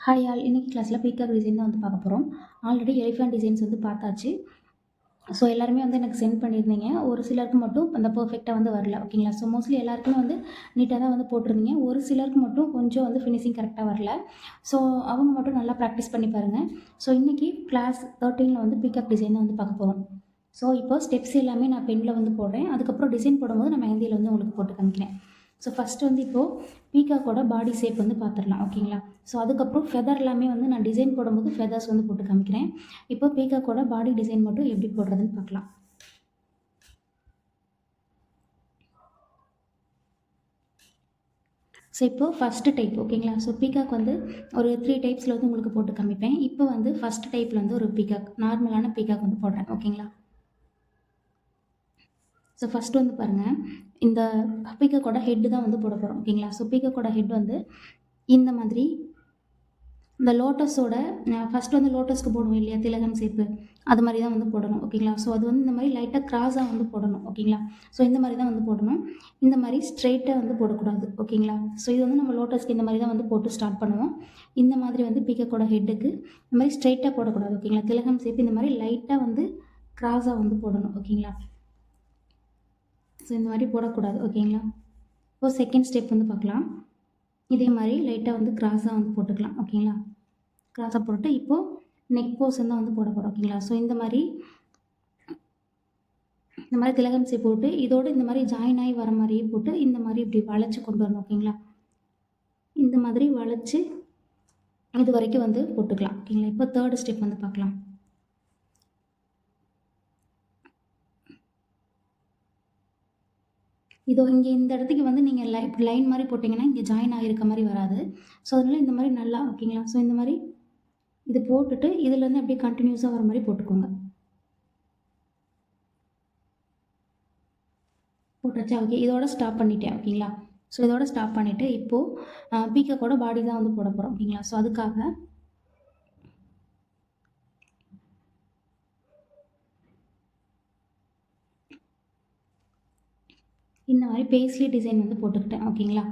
Hi all இன்னைக்கு கிளாஸில் peacock design தான் வந்து பார்க்க போகிறோம். ஆல்ரெடி எலிஃபண்ட் டிசைன்ஸ் வந்து பார்த்தாச்சு. ஸோ எல்லாருமே வந்து எனக்கு சென்ட் பண்ணியிருந்தீங்க. ஒரு சிலருக்கு மட்டும் அந்த பெர்ஃபெக்ட்டா வந்து வரல. ஓகேங்களா? ஸோ மோஸ்ட்லி எல்லாருக்குமே வந்து நீட்டா தான் வந்து போட்டிருந்தீங்க. ஒரு சிலருக்கு மட்டும் கொஞ்சம் வந்து ஃபினிஷிங் கரெக்ட்டா வரல. ஸோ அவங்க மட்டும் நல்லா ப்ராக்டிஸ் பண்ணி பாருங்க. ஸோ இன்னைக்கு கிளாஸ் 13ல வந்து பீகாக் டிசைன் தான் வந்து பார்க்க போகிறோம். ஸோ இப்போ ஸ்டெப்ஸ் எல்லாமே நான் பென்ல வந்து போடுறேன். அதுக்கப்புறம் டிசைன் போடும்போது நான் மெஹந்தியில வந்து உங்களுக்கு போட்டு காமிக்கிறேன். ஸோ ஃபஸ்ட்டு வந்து இப்போது பீகாக்கோட பாடி ஷேப் வந்து பார்த்துடலாம். ஓகேங்களா? ஸோ அதுக்கப்புறம் ஃபெதர் எல்லாமே வந்து நான் டிசைன் போடும்போது ஃபெதர்ஸ் வந்து போட்டு காமிக்கிறேன். இப்போ பீகாக்கோட பாடி டிசைன் மட்டும் எப்படி போடுறதுன்னு பார்க்கலாம். ஸோ இப்போ ஃபஸ்ட்டு டைப் ஓகேங்களா? ஸோ பீகாக் வந்து ஒரு 3 டைப்ஸில் வந்து உங்களுக்கு போட்டு காமிப்பேன். இப்போ வந்து ஃபஸ்ட் டைப்பில் வந்து ஒரு பீகாக் நார்மலான பீகாக் வந்து போடுறேன். ஓகேங்களா? ஸோ ஃபஸ்ட்டு வந்து பாருங்கள், இந்த பீகாக்கோட ஹெட்டு தான் வந்து போட போகிறோம். ஓகேங்களா? ஸோ பீகாக்கோட ஹெட் வந்து இந்த மாதிரி இந்த லோட்டஸோட ஃபஸ்ட்டு வந்து லோட்டஸ்க்கு போடுவோம் இல்லையா திலகம் ஷேப்பு, அது மாதிரி தான் வந்து போடணும். ஓகேங்களா? ஸோ அது வந்து இந்த மாதிரி லைட்டாக கிராஸாக வந்து போடணும். ஓகேங்களா? ஸோ இந்த மாதிரி தான் வந்து போடணும். இந்த மாதிரி ஸ்ட்ரெயிட்டாக வந்து போடக்கூடாது. ஓகேங்களா? ஸோ இது வந்து நம்ம லோட்டஸ்க்கு இந்த மாதிரி தான் வந்து போட்டு ஸ்டார்ட் பண்ணுவோம். இந்த மாதிரி வந்து பீகாக்கோட ஹெட்டுக்கு இந்த மாதிரி ஸ்ட்ரெயிட்டாக போடக்கூடாது. ஓகேங்களா? திலகம் ஷேப் இந்த மாதிரி லைட்டாக வந்து கிராஸாக வந்து போடணும். ஓகேங்களா? ஸோ இந்த மாதிரி போடக்கூடாது. ஓகேங்களா? இப்போ செகண்ட் ஸ்டெப் வந்து பார்க்கலாம். இதே மாதிரி லைட்டாக வந்து கிராஸாக வந்து போட்டுக்கலாம். ஓகேங்களா? கிராஸாக போட்டு இப்போது நெக் போர்ஷன் தான் வந்து போட போகிறோம். ஓகேங்களா? ஸோ இந்த மாதிரி திலகம் ஷேப் போட்டு இதோட இந்த மாதிரி ஜாயின் ஆகி வர மாதிரியே போட்டு இந்த மாதிரி இப்படி வளைச்சி கொண்டு வரணும். ஓகேங்களா? இந்த மாதிரி வளைச்சி இது வரைக்கும் வந்து போட்டுக்கலாம். ஓகேங்களா? இப்போ தேர்ட் ஸ்டெப் வந்து பார்க்கலாம். இதோ இங்கே இந்த இடத்துக்கு வந்து நீங்கள் லைன் மாதிரி போட்டிங்கன்னா இங்கே ஜாயின் ஆகிருக்க மாதிரி வராது. ஸோ அதனால் இந்த மாதிரி நல்லா ஓகேங்களா? ஸோ இந்த மாதிரி இது போட்டுட்டு இதுலேருந்து அப்படியே கண்டினியூஸாக வர மாதிரி போட்டுக்கோங்க. போட்டாச்சா? ஓகே. இதோட ஸ்டாப் பண்ணிட்டேன். ஓகேங்களா? ஸோ இதோட ஸ்டாப் பண்ணிவிட்டு இப்போது பீகாக்கோட பாடி தான் வந்து போட போகிறோம். ஓகேங்களா? ஸோ அதுக்காக இந்த மாதிரி பேஸ்லி டிசைன் வந்து போட்டுக்கிட்டேன். ஓகேங்களா?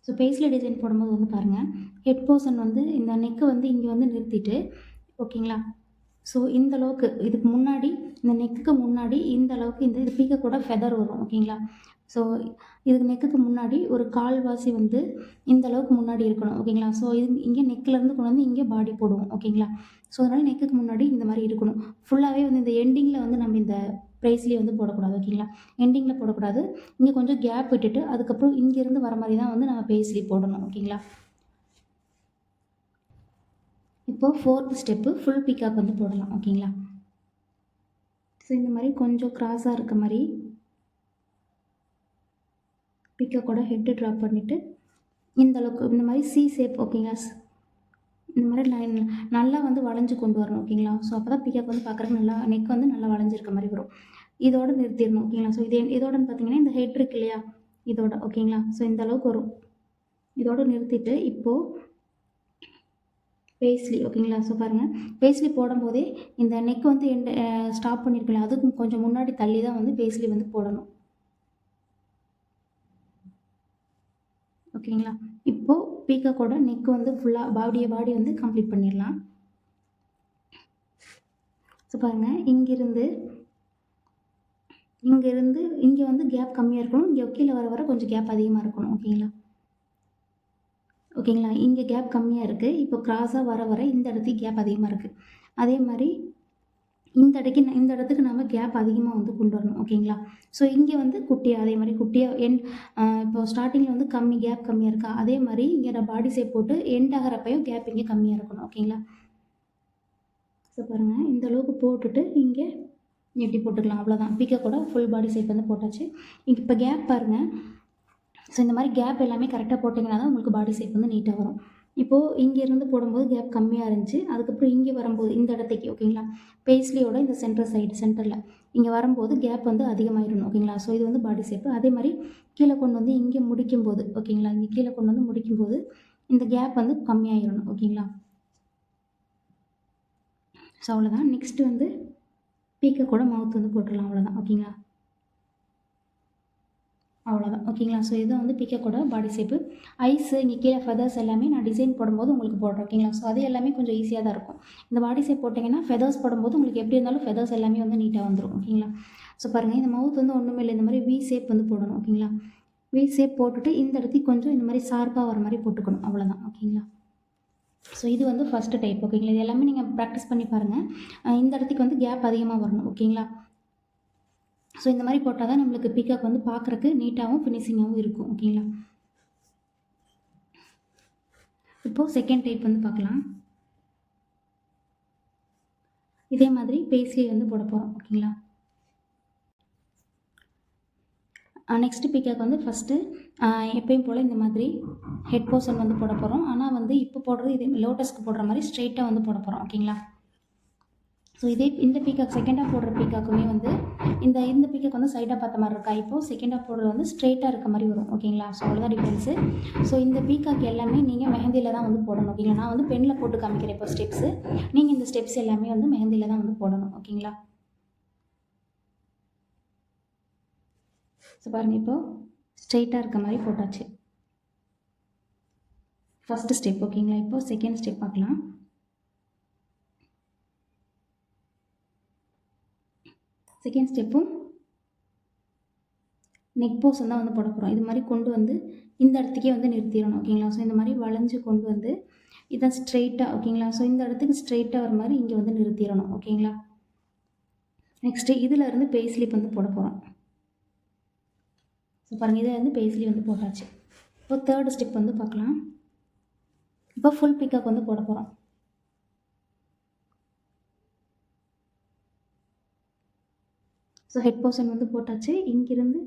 ஸோ பேஸ்லி டிசைன் போடும்போது வந்து பாருங்கள், ஹெட் போர்ஷன் வந்து இந்த நெக்கு வந்து இங்கே வந்து நிறுத்திட்டு ஓகேங்களா? ஸோ இந்த அளவுக்கு இதுக்கு முன்னாடி இந்த நெக்குக்கு முன்னாடி இந்த அளவுக்கு இது பீகாக்கோட ஃபெதர் வரும். ஓகேங்களா? ஸோ இதுக்கு நெக்குக்கு முன்னாடி ஒரு கால்வாசி வந்து இந்த அளவுக்கு முன்னாடி இருக்கணும். ஓகேங்களா? ஸோ இது இங்கே நெக்லேருந்து கொண்டு வந்து இங்கே பாடி போடுவோம். ஓகேங்களா? ஸோ அதனால் நெக்குக்கு முன்னாடி இந்த மாதிரி இருக்கணும். ஃபுல்லாகவே வந்து இந்த எண்டிங்கில் வந்து நம்ம இந்த ப்ரைஸ்லி வந்து போடக்கூடாது. ஓகேங்களா? எண்டிங்கில் போடக்கூடாது. இங்கே கொஞ்சம் கேப் விட்டுட்டு அதுக்கப்புறம் இங்கேருந்து வர மாதிரி தான் வந்து நம்ம பேஸ்லி போடணும். ஓகேங்களா? இப்போது ஃபோர்த் ஸ்டெப்பு ஃபுல் பீகாக் வந்து போடலாம். ஓகேங்களா? ஸோ இந்த மாதிரி கொஞ்சம் கிராஸாக இருக்க மாதிரி பீகாக்கோட ஹெட்டு ட்ராப் பண்ணிவிட்டு இந்த அளவுக்கு இந்த மாதிரி சி ஷேப் ஓகேங்களா? இந்த மாதிரி லைன் நல்லா வந்து வளைஞ்சு கொண்டு வரணும். ஓகேங்களா? ஸோ அப்போ தான் பீகாக் வந்து பார்க்குறதுக்கு நல்லா நெக் வந்து நல்லா வளைஞ்சிருக்க மாதிரி வரும். இதோட நிறுத்திடணும். ஓகேங்களா? ஸோ இது இதோடன்னு பார்த்தீங்கன்னா இந்த ஹெட் இருக்கு இல்லையா? இதோட ஓகேங்களா? ஸோ இந்த அளவுக்கு வரும். இதோட நிறுத்திட்டு இப்போது பேஸ்லி ஓகேங்களா? ஸோ பாருங்கள், பேஸ்லி போடும்போதே இந்த நெக் வந்து ஸ்டாப் பண்ணியிருக்கல அதுக்கும் கொஞ்சம் முன்னாடி தள்ளி தான் வந்து பேஸ்லி வந்து போடணும். ஓகேங்களா? இப்போது பீகாக்கோட நெக் வந்து ஃபுல்லாக பாடி வந்து கம்ப்ளீட் பண்ணிடலாம். ஸோ பாருங்கள், இங்கேருந்து இங்கே வந்து கேப் கம்மியாக இருக்கணும். இங்கே கீழே வர கொஞ்சம் கேப் அதிகமாக இருக்கணும். ஓகேங்களா? ஓகேங்களா? இங்கே கேப் கம்மியாக இருக்குது. இப்போ கிராஸாக வர இந்த இடத்துக்கு கேப் அதிகமாக இருக்குது. அதே மாதிரி இந்த இடத்துக்கு நம்ம கேப் அதிகமாக வந்து கொண்டு வரணும். ஓகேங்களா? ஸோ இங்கே வந்து குட்டியாக அதே மாதிரி குட்டியாக இப்போ ஸ்டார்டிங்கில் வந்து கேப் கம்மியாக இருக்கா அதே மாதிரி இங்கே நான் பாடி ஷேப் போட்டு எண்ட் ஆகிறப்பையும் கேப் இங்கே கம்மியாக இருக்கணும். ஓகேங்களா? ஸோ பாருங்கள், இந்த அளவுக்கு போட்டுட்டு இங்கே எப்படி போட்டுக்கலாம் அவ்வளோதான். பீகாக்கோட ஃபுல் பாடி ஷேப் வந்து போட்டாச்சு. இப்போ கேப் பாருங்கள். ஸோ இந்த மாதிரி கேப் எல்லாமே கரெக்டாக போட்டிங்கன்னா தான் உங்களுக்கு பாடி ஷேப் வந்து நீட்டாக வரும். இப்போது இங்கேருந்து போடும்போது கேப் கம்மியாக இருந்துச்சு. அதுக்கப்புறம் இங்கே வரும்போது இந்த இடத்துக்கு ஓகேங்களா? பேஸ்லியோட இந்த சென்டரில் இங்கே வரும்போது கேப் வந்து அதிகமாகிடணும். ஓகேங்களா? ஸோ இது வந்து பாடி ஷேப்பு. அதே மாதிரி கீழே கொண்டு வந்து இங்கே முடிக்கும்போது ஓகேங்களா? இங்கே கீழே கொண்டு வந்து முடிக்கும்போது இந்த கேப் வந்து கம்மியாகிடணும். ஓகேங்களா? ஸோ அவ்வளோதான். நெக்ஸ்ட்டு வந்து பீகாக்கோட மவுத் வந்து போட்டுடலாம். அவ்வளோதான். ஓகேங்களா? அவ்வளோதான் ஓகேங்களா. ஸோ இதுதான் வந்து பீகாக்கோட பாடி ஷேப்பு. ஐஸு இங்கே கீழே ஃபெதர்ஸ் எல்லாமே நான் டிசைன் போடும்போது உங்களுக்கு போடுறேன் ஓகேங்களா. ஸோ அது எல்லாமே கொஞ்சம் ஈஸியாக தான் இருக்கும். இந்த பாடி ஷேப் போட்டிங்கன்னா ஃபெதர்ஸ் போடும்போது உங்களுக்கு எப்படி இருந்தாலும் ஃபெதர்ஸ் எல்லாமே வந்து நீட்டாக வந்துடும் ஓகேங்களா. ஸோ பாருங்கள், இந்த மவுத் வந்து ஒன்றுமே இல்லை, இந்த மாதிரி வி ஷேப் வந்து போடணும் ஓகேங்களா. வி ஷேப் போட்டுட்டு இந்த இடத்துக்கு கொஞ்சம் இந்த மாதிரி ஷார்ப்பாக வர மாதிரி போட்டுக்கணும், அவ்வளோதான் ஓகேங்களா. ஸோ இது வந்து ஃபஸ்ட்டு டைப் ஓகேங்களா. இது எல்லாமே நீங்கள் ப்ராக்டிஸ் பண்ணி பாருங்கள். இந்த இடத்துக்கு வந்து கேப் அதிகமாக வரணும் ஓகேங்களா. ஸோ இந்த மாதிரி போட்டால் தான் நம்மளுக்கு பீகாக் வந்து பார்க்குறக்கு நீட்டாகவும் ஃபினிஷிங்காகவும் இருக்கும் ஓகேங்களா. இப்போது செகண்ட் டைப் வந்து பார்க்கலாம். இதே மாதிரி பேஸ்லி வந்து போட போகிறோம் ஓகேங்களா. நெக்ஸ்ட்டு பீகாக் வந்து ஃபஸ்ட்டு எப்பயும் போல் இந்த மாதிரி ஹெட் போர்ஷன் வந்து போட போகிறோம். ஆனால் வந்து இப்போ போடுறது இதே லோட்டஸ்க்கு போடுற மாதிரி ஸ்ட்ரெயிட்டாக வந்து போட போகிறோம் ஓகேங்களா. ஸோ இந்த பீகாக் செகண்டாக போடுற பீகாக்குமே வந்து இந்த பீகாக் வந்து சைடாக பார்த்த மாதிரி இருக்கா. இப்போது செகண்டாக போடுறது வந்து ஸ்ட்ரெயிட்டாக இருக்க மாதிரி வரும் ஓகேங்களா. ஸோ அவ்வளோதான் டிஃப்ரென்ஸு. ஸோ இந்த பீகாக் எல்லாமே நீங்கள் மெஹந்தியில் தான் வந்து போடணும் ஓகேங்களா. நான் வந்து பெனில் போட்டு காமிக்கிறேன் இப்போ ஸ்டெப்ஸு. நீங்கள் இந்த ஸ்டெப்ஸ் எல்லாமே வந்து மெஹந்தியில் தான் வந்து போடணும் ஓகேங்களா. ஸோ பாருங்கள், இப்போது ஸ்ட்ரெயிட்டாக இருக்க மாதிரி போட்டாச்சு ஃபஸ்ட்டு ஸ்டெப் ஓகேங்களா. இப்போது செகண்ட் ஸ்டெப் பார்க்கலாம். செகண்ட் ஸ்டெப்பும் நெக் போர்ஷன் தான் வந்து போட போகிறோம். இது மாதிரி கொண்டு வந்து இந்த இடத்துக்கே வந்து நிறுத்திடணும் ஓகேங்களா. ஸோ இந்த மாதிரி வளைஞ்சு கொண்டு வந்து இதான் ஸ்ட்ரெயிட்டாக ஓகேங்களா. ஸோ இந்த இடத்துக்கு ஸ்ட்ரெயிட்டாக வர மாதிரி இங்கே வந்து நிறுத்திடணும் ஓகேங்களா. நெக்ஸ்ட்டு இதில் இருந்து பேஸ்லிப் வந்து போட போகிறோம். ஸோ பாருங்கள், இதை வந்து பேஸ்லி வந்து போட்டாச்சு. இப்போ தேர்டு ஸ்டெப் வந்து பார்க்கலாம். இப்போ ஃபுல் பீகாக் வந்து போட போகிறோம். ஸோ ஹெட் போர்ஷன் வந்து போட்டாச்சு. இங்கிருந்து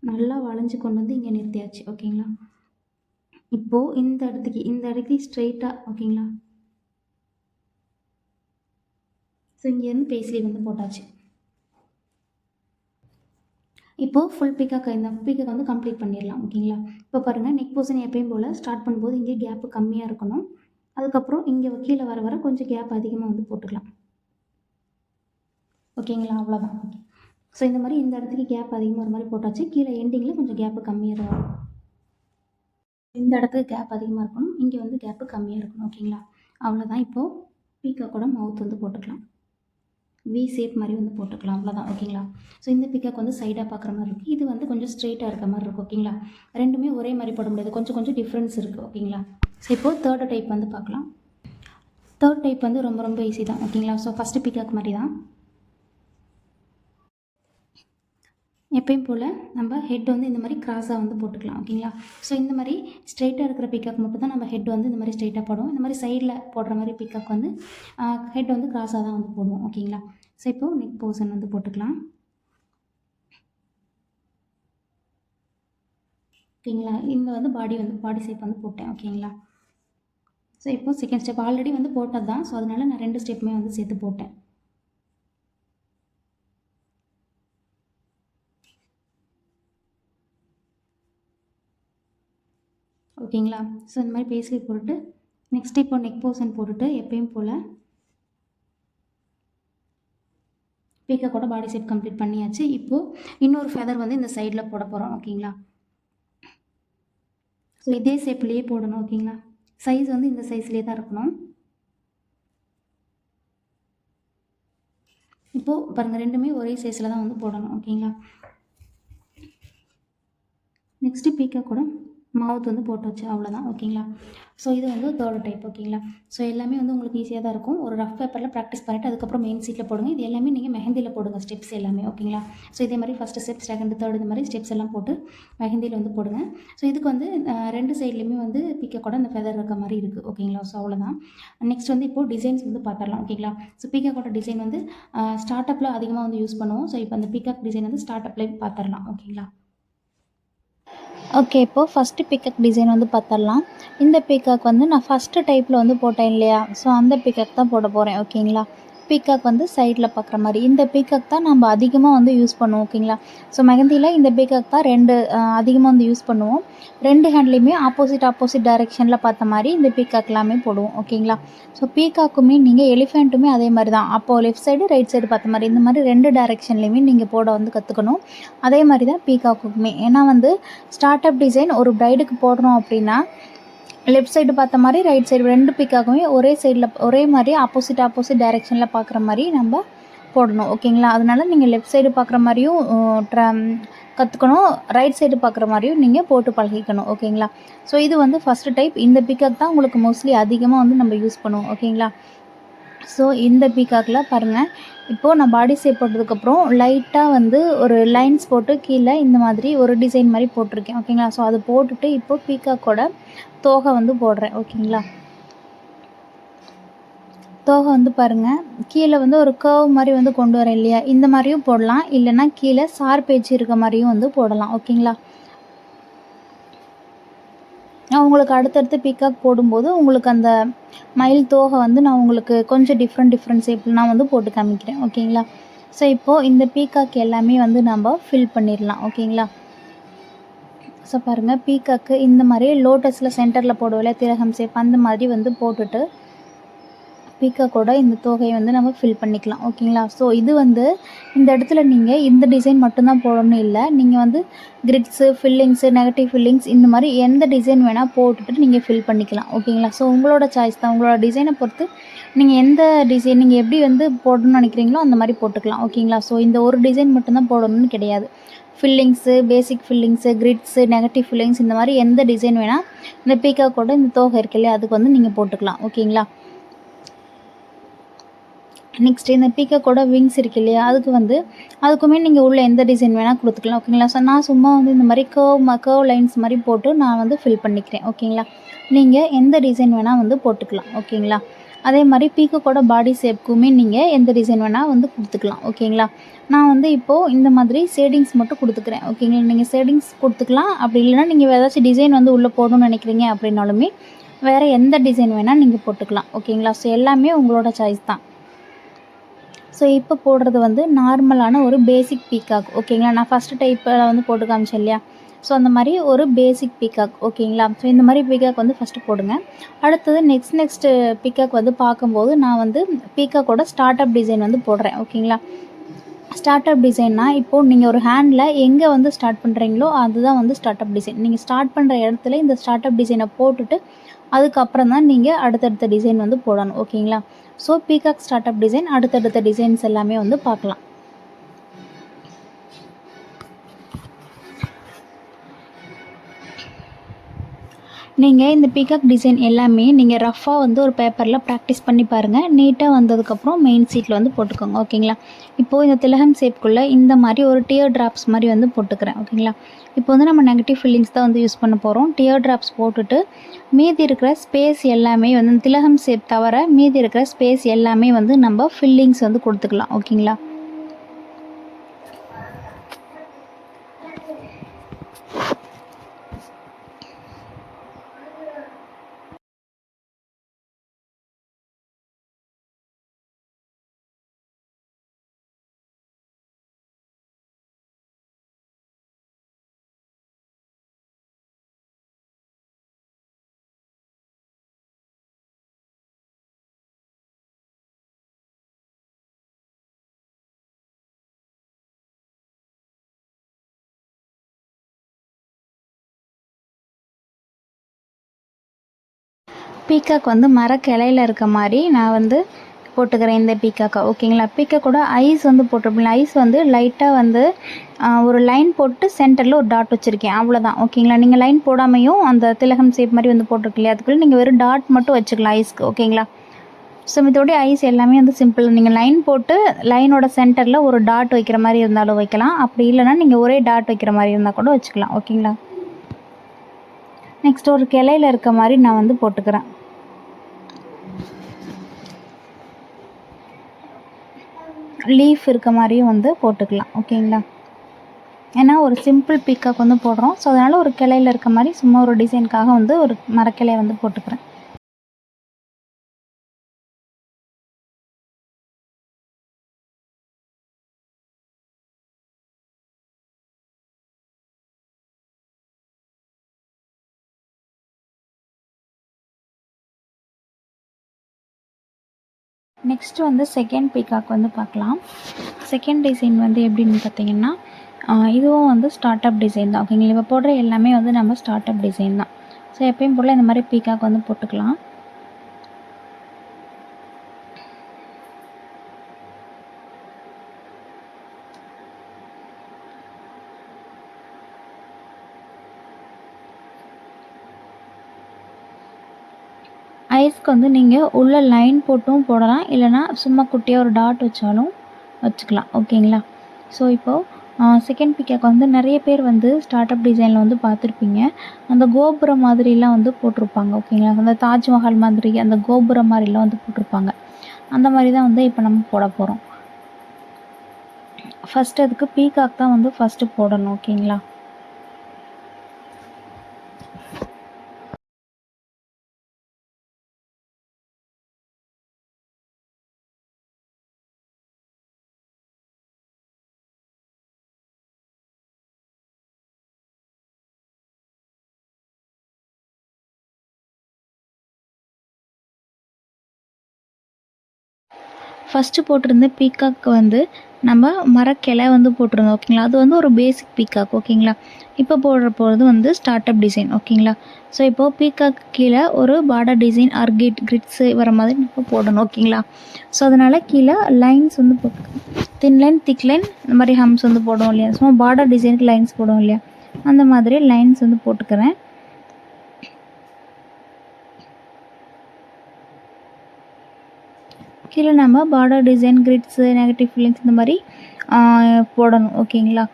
நல்லா வளைஞ்சு கொண்டு வந்து இங்கே நிறுத்தியாச்சு ஓகேங்களா. இப்போது இந்த இடத்துக்கு ஸ்ட்ரெயிட்டாக ஓகேங்களா. ஸோ இங்கேருந்து பேஸ்லி வந்து போட்டாச்சு. இப்போது ஃபுல் பீகாக் இந்த பீகாக் வந்து கம்ப்ளீட் பண்ணிடலாம் ஓகேங்களா. இப்போ பாருங்கள், நெக் போர்ஷன் எப்பயும் போல் ஸ்டார்ட் பண்ணும்போது இங்கே கேப்பு கம்மியாக இருக்கணும். அதுக்கப்புறம் இங்கே கீழே வர கொஞ்சம் கேப் அதிகமாக வந்து போட்டுக்கலாம் ஓகேங்களா. அவ்வளோதான். ஓகே. ஸோ இந்த மாதிரி இந்த இடத்துக்கு கேப் அதிகமாக ஒரு மாதிரி போட்டாச்சு. கீழே எண்டிங்கில் கொஞ்சம் கேப்பு கம்மியாக வரும். இந்த இடத்துக்கு கேப் அதிகமாக இருக்கணும், இங்கே வந்து கேப்பு கம்மியாக இருக்கணும் ஓகேங்களா. அவ்வளோதான். இப்போது பீகாக்கோட மவுத் வந்து போட்டுக்கலாம். வி ஷேப் மாதிரி வந்து போட்டுக்கலாம், அவ்வளோதான் ஓகேங்களா. ஸோ இந்த பீகாக் வந்து சைடாக பார்க்குற மாதிரி இருக்குது. இது வந்து கொஞ்சம் ஸ்ட்ரெயிட்டாக இருக்க மாதிரி இருக்கும் ஓகேங்களா. ரெண்டுமே ஒரே மாதிரி போட முடியாது, கொஞ்சம் டிஃப்ரென்ஸ் இருக்குது ஓகேங்களா. ஸோ இப்போது தேர்டு டைப் வந்து பார்க்கலாம். தேர்ட் டைப் வந்து ரொம்ப ஈஸி தான் ஓகேங்களா. ஸோ ஃபஸ்ட்டு பீகாக் மாதிரி தான் எப்பயும் போல் நம்ம ஹெட் வந்து இந்த மாதிரி கிராஸாக வந்து போட்டுக்கலாம் ஓகேங்களா. ஸோ இந்த மாதிரி ஸ்ட்ரெயிட்டாக இருக்கிற பீகாக் மட்டும் தான் நம்ம ஹெட் வந்து இந்த மாதிரி ஸ்ட்ரெயிட்டாக போடுவோம். இந்த மாதிரி சைடில் போடுற மாதிரி பீகாக் வந்து ஹெட் வந்து கிராஸாக தான் வந்து போடுவோம் ஓகேங்களா. ஸோ இப்போது நெக் போர்ஷன் வந்து போட்டுக்கலாம் ஓகேங்களா. இந்த வந்து பாடி ஷேப் வந்து போட்டேன் ஓகேங்களா. ஸோ இப்போது செகண்ட் ஸ்டெப் ஆல்ரெடி வந்து போட்டது தான். ஸோ அதனால் நான் 2 ஸ்டெப்புமே வந்து சேர்த்து போட்டேன் ஓகேங்களா. ஸோ இந்த மாதிரி பேஸ்லி போட்டுட்டு நெக்ஸ்ட் இப்போ நெக் போர்ஷன் போட்டுட்டு எப்பயும் போல் பீகாக்கோட பாடி ஷேப் கம்ப்ளீட் பண்ணியாச்சு. இப்போது இன்னொரு ஃபெதர் வந்து இந்த சைடில் போட போகிறோம் ஓகேங்களா. ஸோ இதே ஷேப்லேயே போடணும் ஓகேங்களா. சைஸ் வந்து இந்த சைஸ்லேயே தான் இருக்கணும். இப்போது பாருங்கள், ரெண்டுமே ஒரே சைஸில் தான் வந்து போடணும் ஓகேங்களா. நெக்ஸ்ட்டு பீகாக்கோட மவுத் வந்து போட்டாச்சு, அவ்வளோதான் ஓகேங்களா. ஸோ இது வந்து தேர்டு டைப் ஓகேங்களா. ஸோ எல்லாமே வந்து உங்களுக்கு ஈஸியாக தான் இருக்கும். ஒரு ரஃப் பேப்பரில் ப்ராக்டிஸ் பண்ணிவிட்டு அதுக்கப்புறம் மெயின் சீட்டில் போடுங்க. இது எல்லாமே நீங்கள் மெஹந்தியில் போடுங்க ஸ்டெப்ஸ் எல்லாமே ஓகேங்களா. ஸோ இதே மாதிரி ஃபஸ்ட்டு ஸ்டெப், செகண்ட், தேர்டு இந்த மாதிரி ஸ்டெப்ஸ் எல்லாம் போட்டு மெஹந்தியில் வந்து போடுங்க. ஸோ இதுக்கு வந்து 2 சைட்லேயுமே வந்து பீகாக்கோட அந்த ஃபெதர் இருக்க மாதிரி இருக்குது ஓகேங்களா. ஸோ அவ்வளோதான். நெக்ஸ்ட் வந்து இப்போது டிசைன்ஸ் வந்து பார்த்துடலாம் ஓகேங்களா. ஸோ பீகாக்கோட டிசைன் வந்து ஸ்டார்ட் அப்பில் அதிகமாக வந்து யூஸ் பண்ணுவோம். ஸோ இப்போ அந்த பீகாக் டிசைன் வந்து ஸ்டார்ட் அப்பில் பார்த்துடலாம் ஓகேங்களா. ஓகே, இப்போது ஃபஸ்ட்டு பீகாக் டிசைன் வந்து பார்த்துடலாம். இந்த பீகாக் வந்து நான் ஃபஸ்ட்டு டைப்பில் வந்து போட்டேன் இல்லையா, ஸோ அந்த பீகாக் தான் போட போகிறேன் ஓகேங்களா. பீகாக் வந்து சைடில் பார்க்குற மாதிரி. இந்த பீகாக் தான் நம்ம அதிகமாக வந்து யூஸ் பண்ணுவோம். ஓகேங்களா. ஸோ மெஹந்தியில் இந்த பீகாக் தான் அதிகமாக வந்து யூஸ் பண்ணுவோம். 2 ஹேண்ட்லேயுமே ஆப்போசிட் டைரெக்ஷனில் பார்த்த மாதிரி இந்த பீகாக் எல்லாமே போடுவோம். ஓகேங்களா. ஸோ பீகாக்குமே நீங்கள் எலிஃபெண்ட்டுமே அதே மாதிரி தான். அப்போது லெஃப்ட் சைடு ரைட் சைடு பார்த்த மாதிரி இந்த மாதிரி 2 டைரெக்ஷன்லேயுமே நீங்கள் போட வந்து கற்றுக்கணும். அதே மாதிரி தான் பீகாக்குமே. ஏன்னா வந்து ஸ்டார்ட் அப் டிசைன் ஒரு ப்ரைடுக்கு போடுறோம் அப்படின்னா லெஃப்ட் சைடு பார்த்த மாதிரி ரைட் சைடு 2 பீக்காக்குமே ஒரே சைடில் ஒரே மாதிரி ஆப்போசிட் டைரெக்ஷனில் பார்க்குற மாதிரி நம்ம போடணும். ஓகேங்களா. அதனால நீங்கள் லெஃப்ட் சைடு பார்க்குற மாதிரியும் கற்றுக்கணும், ரைட் சைடு பார்க்குற மாதிரியும் நீங்கள் போட்டு பழகிக்கணும். ஓகேங்களா. ஸோ இது வந்து ஃபஸ்ட்டு டைப். இந்த பீக்காக் தான் உங்களுக்கு மோஸ்ட்லி அதிகமாக வந்து நம்ம யூஸ் பண்ணுவோம். ஓகேங்களா. ஸோ இந்த பீகாக்கில் பாருங்கள், இப்போது நான் பாடி ஷேப் போட்டதுக்கப்புறம் லைட்டாக வந்து ஒரு லைன்ஸ் போட்டு கீழே இந்த மாதிரி ஒரு டிசைன் மாதிரி போட்டிருக்கேன். ஓகேங்களா. ஸோ அது போட்டுட்டு இப்போது பீகாக்கோட தோகை வந்து போடுறேன். ஓகேங்களா. தோகை வந்து பாருங்கள், கீழே வந்து ஒரு கர்வ் மாதிரி வந்து கொண்டு வரேன் இல்லையா, இந்த மாதிரியும் போடலாம், இல்லைன்னா கீழே ஷார்ப் எட்ஜ் இருக்க மாதிரியும் வந்து போடலாம். ஓகேங்களா. நான் உங்களுக்கு அடுத்தடுத்து பீகாக் போடும்போது உங்களுக்கு அந்த மயில் தோகை வந்து நான் உங்களுக்கு கொஞ்சம் டிஃப்ரெண்ட் ஷேப்பில் நான் வந்து போட்டு காமிக்கிறேன். ஓகேங்களா. ஸோ இப்போது இந்த பீகாக் எல்லாமே வந்து நம்ம ஃபில் பண்ணிடலாம். ஓகேங்களா. ஸோ பாருங்கள், பீகாக்கு இந்த மாதிரி லோட்டஸில் சென்டரில் போடுவோம்ல திலகம் ஷேப், அந்த மாதிரி வந்து போட்டுட்டு பீகாக்கோட இந்த தொகையை வந்து நம்ம ஃபில் பண்ணிக்கலாம். ஓகேங்களா. ஸோ இது வந்து இந்த இடத்துல நீங்கள் இந்த டிசைன் மட்டும்தான் போடணும் இல்லை, நீங்கள் வந்து கிரிட்ஸு, ஃபில்லிங்ஸு, நெகட்டிவ் ஃபில்லிங்ஸ் இந்த மாதிரி எந்த டிசைன் வேணால் போட்டுட்டு நீங்கள் ஃபில் பண்ணிக்கலாம். ஓகேங்களா. ஸோ உங்களோட சாய்ஸ் தான், உங்களோட டிசைனை பொறுத்து நீங்கள் எந்த டிசைன் நீங்கள் எப்படி வந்து போடணும்னு நினைக்கிறீங்களோ அந்த மாதிரி போட்டுக்கலாம். ஓகேங்களா. ஸோ இந்த ஒரு டிசைன் மட்டும்தான் போடணும்னு கிடையாது. ஃபில்லிங்ஸு, பேசிக் ஃபில்லிங்ஸு, கிரிட்ஸு, நெகட்டிவ் ஃபில்லிங்ஸ் இந்த மாதிரி எந்த டிசைன் வேணால் இந்த பீகாக்கோட இந்த தொகை இருக்கு இல்லையா, அதுக்கு வந்து நீங்கள் போட்டுக்கலாம். ஓகேங்களா. நெக்ஸ்ட்டு இந்த பீகாக்கோட விங்ஸ் இருக்கு இல்லையா, அதுக்குமே நீங்கள் உள்ள எந்த டிசைன் வேணால் கொடுத்துக்கலாம். ஓகேங்களா. ஸோ நான் சும்மா வந்து இந்த மாதிரி கர்வ் லைன்ஸ் மாதிரி போட்டு நான் வந்து ஃபில் பண்ணிக்கிறேன். ஓகேங்களா. நீங்கள் எந்த டிசைன் வேணால் வந்து போட்டுக்கலாம். ஓகேங்களா. அதே மாதிரி பீகாக்கோட பாடி ஷேப்புக்குமே நீங்கள் எந்த டிசைன் வேணால் வந்து கொடுத்துக்கலாம். ஓகேங்களா. நான் வந்து இப்போது இந்த மாதிரி ஷேடிங்ஸ் மட்டும் கொடுத்துக்கிறேன். ஓகேங்களா. நீங்கள் ஷேடிங்ஸ் கொடுத்துக்கலாம், அப்படி இல்லைனா நீங்கள் ஏதாச்சும் டிசைன் வந்து உள்ளே போடணும்னு நினைக்கிறீங்க அப்படின்னாலுமே வேறு எந்த டிசைன் வேணால் நீங்கள் போட்டுக்கலாம். ஓகேங்களா. ஸோ எல்லாமே உங்களோட சாய்ஸ் தான். ஸோ இப்போ போடுறது வந்து நார்மலான ஒரு பேசிக் பீகாக். ஓகேங்களா. நான் ஃபஸ்ட்டு டைப்பில் வந்து போட்டு காமிச்சேன் இல்லையா, ஸோ அந்த மாதிரி ஒரு பேசிக் பீகாக். ஓகேங்களா. ஸோ இந்த மாதிரி பீகாக் வந்து ஃபஸ்ட்டு போடுங்க. அடுத்தது நெக்ஸ்ட்டு பீகாக் வந்து பார்க்கும்போது நான் வந்து பீகாக்கோட ஸ்டார்ட் அப் டிசைன் வந்து போடுறேன். ஓகேங்களா. ஸ்டார்ட் அப் டிசைன்னா இப்போது நீங்கள் ஒரு ஹேண்டில் எங்கே வந்து ஸ்டார்ட் பண்ணுறீங்களோ அதுதான் வந்து ஸ்டார்ட் அப் டிசைன். நீங்கள் ஸ்டார்ட் பண்ணுற இடத்துல இந்த ஸ்டார்ட் அப் டிசைனை போட்டுட்டு அதுக்கப்புறம் தான் நீங்கள் அடுத்தடுத்த டிசைன் வந்து போடணும். ஓகேங்களா. So peacock start up design, அடுத்தடுத்த டிசைன்ஸ் எல்லாமே வந்து பார்க்கலாம். நீங்கள் இந்த பீகாக் டிசைன் எல்லாமே நீங்கள் ரஃப்பாக வந்து ஒரு பேப்பரில் ப்ராக்டிஸ் பண்ணி பாருங்கள். நீட்டாக வந்ததுக்கப்புறம் மெயின் சீட்டில் வந்து போட்டுக்கோங்க. ஓகேங்களா. இப்போது இந்த திலகம் ஷேப்புக்குள்ளே இந்த மாதிரி ஒரு டியர் ட்ராப்ஸ் மாதிரி வந்து போட்டுக்கிறேன். ஓகேங்களா. இப்போ வந்து நம்ம நெகட்டிவ் ஃபில்லிங்ஸ் தான் வந்து யூஸ் பண்ண போகிறோம். டியர் ட்ராப்ஸ் போட்டுட்டு மீதி இருக்கிற ஸ்பேஸ் எல்லாமே வந்து திலகம் ஷேப் தவிர மீதி இருக்கிற ஸ்பேஸ் எல்லாமே வந்து நம்ம ஃபில்லிங்ஸ் வந்து கொடுத்துக்கலாம். ஓகேங்களா. பீகாக் வந்து மரக்கிளையில் இருக்க மாதிரி நான் வந்து போட்டுக்கிறேன் இந்த பீகாக்கை. ஓகேங்களா. பீகாக்கோட ஐஸ் வந்து போட்டிருப்பேன். ஐஸ் வந்து லைட்டாக வந்து ஒரு லைன் போட்டு சென்டரில் ஒரு டாட் வச்சுருக்கேன், அவ்வளோதான். ஓகேங்களா. நீங்கள் லைன் போடாமையும் அந்த திலகம் ஷேப் மாதிரி வந்து போட்டிருக்கு இல்லையா, அதுக்குள்ளே நீங்கள் வெறும் டாட் மட்டும் வச்சுக்கலாம் ஐஸ்க்கு. ஓகேங்களா. ஸோ இதோடைய ஐஸ் எல்லாமே வந்து சிம்பிள். நீங்கள் லைன் போட்டு லைனோட சென்டரில் ஒரு டாட் வைக்கிற மாதிரி இருந்தாலும் வைக்கலாம், அப்படி இல்லைனா நீங்கள் ஒரே டாட் வைக்கிற மாதிரி இருந்தால் கூட வச்சுக்கலாம். ஓகேங்களா. நெக்ஸ்ட் ஒரு கிளையில் இருக்க மாதிரி நான் வந்து போட்டுக்கிறேன். லீஃப் இருக்க மாதிரியும் வந்து போட்டுக்கலாம். ஓகேங்களா. ஏன்னா ஒரு சிம்பிள் பீகாக் வந்து போடுறோம், ஸோ அதனால் ஒரு கிளையில் இருக்க மாதிரி சும்மா ஒரு டிசைனுக்காக வந்து ஒரு மரக்கிளையை வந்து போட்டுக்கிறேன். நெக்ஸ்ட்டு வந்து செகண்ட் பீகாக் வந்து பார்க்கலாம். செகண்ட் டிசைன் வந்து எப்படின்னு பார்த்தீங்கன்னா, இதுவும் வந்து ஸ்டார்ட் அப் டிசைன் தான். ஓகேங்களா? இப்போ போடுற எல்லாமே வந்து நம்ம ஸ்டார்ட் அப் டிசைன் தான். ஸோ எப்பயும் போல் இந்த மாதிரி பீகாக் வந்து போட்டுக்கலாம். ஐஸ்க்கு வந்து நீங்கள் உள்ள லைன் போட்டும் போடலாம், இல்லைனா சும்மா குட்டியாக ஒரு டாட் வச்சாலும் வச்சுக்கலாம். ஓகேங்களா? ஸோ இப்போது செகண்ட் பீகாக் வந்து நிறைய பேர் வந்து ஸ்டார்ட் அப் டிசைனில் வந்து பார்த்துருப்பீங்க. அந்த கோபுரம் மாதிரிலாம் வந்து போட்டிருப்பாங்க. ஓகேங்களா? அந்த தாஜ்மஹால் மாதிரி அந்த கோபுரம் மாதிரிலாம் வந்து போட்டிருப்பாங்க. அந்த மாதிரி தான் வந்து இப்போ நம்ம போட போகிறோம். ஃபஸ்ட்டு அதுக்கு பீகாக் தான் வந்து ஃபஸ்ட்டு போடணும். ஓகேங்களா? ஃபஸ்ட்டு போட்டிருந்த பீகாக் வந்து நம்ம மரக்கிளை வந்து போட்டிருந்தோம். ஓகேங்களா? அது வந்து ஒரு பேசிக் பீகாக். ஓகேங்களா? இப்போ போடுறது வந்து ஸ்டார்ட் அப் டிசைன். ஓகேங்களா? ஸோ இப்போது பீகாக் கீழே ஒரு பார்டர் டிசைன் ஆர் கிரிட்ஸு வர மாதிரி நம்ம போடணும். ஓகேங்களா? ஸோ அதனால் கீழே லைன்ஸ் வந்து தின் லைன், திக் லைன், இந்த மாதிரி ஹம்ஸ் வந்து போடுவோம் இல்லையா? சும்மா பார்டர் டிசைனுக்கு லைன்ஸ் போடுவோம் இல்லையா? அந்த மாதிரி லைன்ஸ் வந்து போட்டுக்கிறேன். கீழே நம்ம பார்டர் டிசைன், கிரிட்ஸு, நெகட்டிவ் ஃபில்லிங்ஸ் இந்த மாதிரி போடணும். ஓகேங்களா?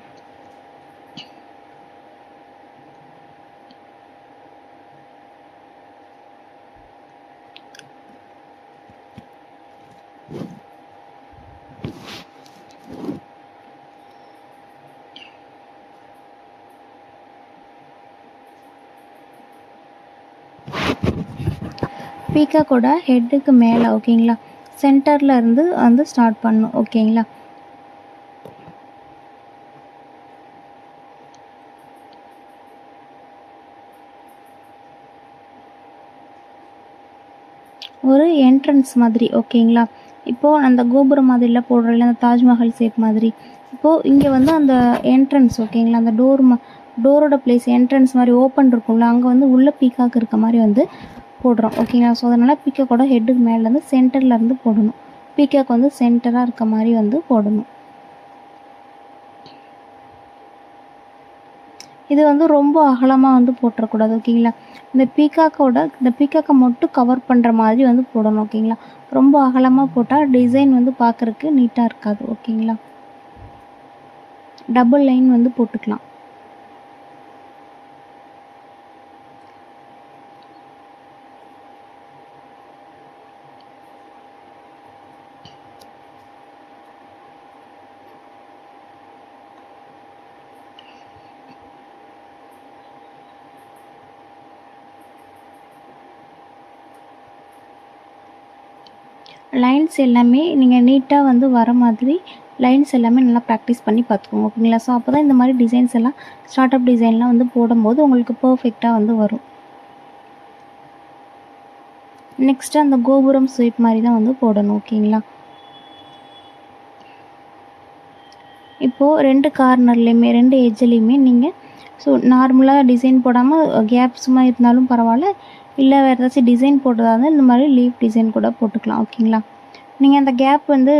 பீகாக்கோட ஹெட்டுக்கு மேலே ஓகேங்களா, சென்டரில் இருந்து வந்து ஸ்டார்ட் பண்ணணும். ஓகேங்களா? ஒரு என்ட்ரன்ஸ் மாதிரி. ஓகேங்களா? இப்போது அந்த கோபுரம் மாதிரிலாம் போடுறோம்ல, அந்த தாஜ்மஹால் ஷேப் மாதிரி. இப்போது இங்கே வந்து அந்த என்ட்ரன்ஸ் ஓகேங்களா, அந்த டோரோட பிளேஸ் என்ட்ரன்ஸ் மாதிரி ஓப்பன் இருக்கும்ல, அங்கே வந்து உள்ள பீகாக் இருக்க மாதிரி வந்து போடுறோம். ஓகேங்களா? ஸோ அதனால் பீகாக்கோட ஹெட்டுக்கு மேலேருந்து சென்டர்லேருந்து போடணும். பீகாக் வந்து சென்டராக இருக்க மாதிரி வந்து போடணும். இது வந்து ரொம்ப அகலமாக வந்து போட்டுறக்கூடாது. ஓகேங்களா? இந்த பீகாக்கை மட்டும் கவர் பண்ணுற மாதிரி வந்து போடணும். ஓகேங்களா? ரொம்ப அகலமாக போட்டால் டிசைன் வந்து பார்க்குறக்கு நீட்டாக இருக்காது. ஓகேங்களா? டபுள் லைன் வந்து போட்டுக்கலாம். லைன்ஸ் எல்லாமே நீங்கள் நீட்டாக வந்து வர மாதிரி லைன்ஸ் எல்லாமே நல்லா ப்ராக்டிஸ் பண்ணி பார்த்துக்கோங்க. ஓகேங்களா? ஸோ அப்போ தான் இந்த மாதிரி டிசைன்ஸ் எல்லாம் ஸ்டார்ட் அப் டிசைன்லாம் வந்து போடும்போது உங்களுக்கு பர்ஃபெக்டாக வந்து வரும். நெக்ஸ்ட்டு அந்த கோபுரம் ஷேப் மாதிரி தான் வந்து போடணும். ஓகேங்களா? இப்போது 2 கார்னர்லேயுமே 2 எட்ஜ்லேயுமே நீங்கள் நார்மலாக டிசைன் போடாமல் கேப் சும்மா இருந்தாலும் பரவாயில்ல, இல்லை வேறு ஏதாச்சும் டிசைன் போடுறதா இருந்தால் இந்த மாதிரி லீஃப் டிசைன் கூட போட்டுக்கலாம். ஓகேங்களா? நீங்கள் அந்த கேப் வந்து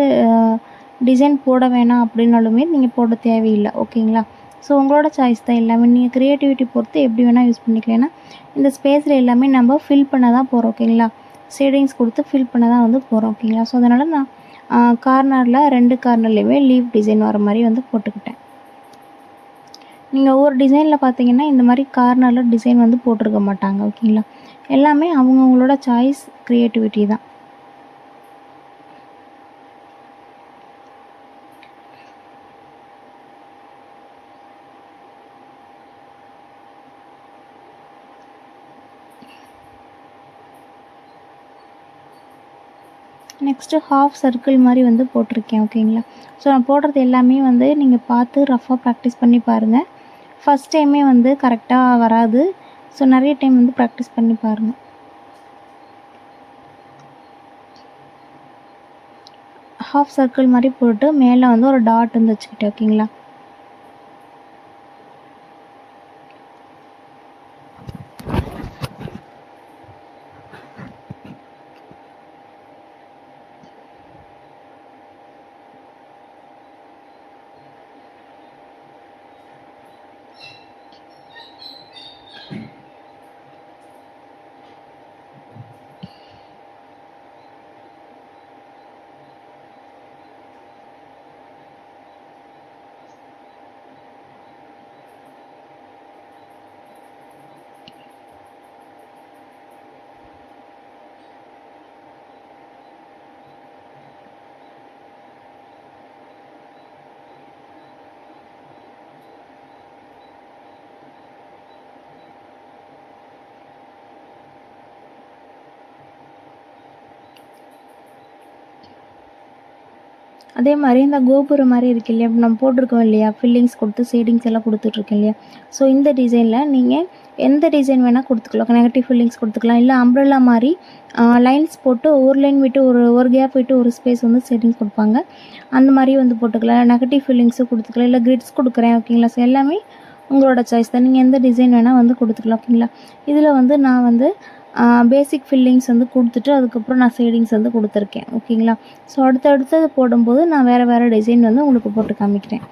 டிசைன் போட வேணாம் அப்படின்னாலுமே நீங்கள் போட தேவையில்லை. ஓகேங்களா? ஸோ உங்களோட சாய்ஸ் தான் எல்லாமே. நீங்கள் க்ரியேட்டிவிட்டி பொறுத்து எப்படி வேணால் யூஸ் பண்ணிக்கலாம். ஏன்னா இந்த ஸ்பேஸில் எல்லாமே நம்ம ஃபில் பண்ண தான் போகிறோம். ஓகேங்களா? ஷேடிங்ஸ் கொடுத்து ஃபில் பண்ண தான் வந்து போகிறோம். ஓகேங்களா? ஸோ அதனால் நான் கார்னரில் 2 கார்னர்லேயுமே லீஃப் டிசைன் வர மாதிரி வந்து போட்டுக்கிட்டேன். நீங்கள் ஒவ்வொரு டிசைனில் பார்த்தீங்கன்னா இந்த மாதிரி கார்னரில் டிசைன் வந்து போட்டிருக்க மாட்டாங்க. ஓகேங்களா? எல்லாமே அவங்கவுங்களோட சாய்ஸ், க்ரியேட்டிவிட்டி தான். நெக்ஸ்ட்டு ஹாஃப் சர்க்கிள் மாதிரி வந்து போட்டிருக்கேன். ஓகேங்களா? ஸோ நான் போடுறது எல்லாமே வந்து நீங்கள் பார்த்து ரஃப்பாக ப்ராக்டிஸ் பண்ணி பாருங்கள். ஃபஸ்ட் டைமே வந்து கரெக்டாக வராது. ஸோ நிறைய டைம் வந்து ப்ராக்டிஸ் பண்ணி பாருங்கள். ஹாஃப் சர்க்கிள் மாதிரி போட்டு மேலே வந்து ஒரு டாட் வந்து வச்சுக்கிட்டேன். ஓகேங்களா? அதே மாதிரி இந்த கோபுரம் மாதிரி இருக்கு இல்லையா, நம்ம போட்டிருக்கோம் இல்லையா, ஃபில்லிங்ஸ் கொடுத்து ஷேடிங்ஸ் எல்லாம் கொடுத்துட்ருக்கேன் இல்லையா. ஸோ இந்த டிசைனில் நீங்கள் எந்த டிசைன் வேணால் கொடுத்துக்கலாம். நெகட்டிவ் ஃபில்லிங்ஸ் கொடுத்துக்கலாம், இல்லை அம்ப்ரெல்லா மாதிரி லைன்ஸ் போட்டு ஒரு லைன் விட்டு ஒரு கேப் விட்டு ஒரு ஸ்பேஸ் வந்து ஷேடிங்ஸ் கொடுப்பாங்க. அந்த மாதிரி வந்து போட்டுக்கலாம். நெகட்டிவ் ஃபில்லிங்ஸும் கொடுத்துக்கலாம், இல்லை கிரிட்ஸ் கொடுக்குறேன். ஓகேங்களா? ஸோ எல்லாமே உங்களோட சாய்ஸ் தான். நீங்கள் எந்த டிசைன் வேணால் வந்து கொடுத்துக்கலாம். ஓகேங்களா? இதில் வந்து நான் வந்து பேசிக் ஃபில்லிங்ஸ் வந்து கொடுத்துட்டு அதுக்கப்புறம் நான் ஷேடிங்ஸ் வந்து கொடுத்துருக்கேன். ஓகேங்களா? ஸோ அடுத்தடுத்தது போடும்போது நான் வேறு டிசைன் வந்து உங்களுக்கு போட்டு காமிக்கிறேன்.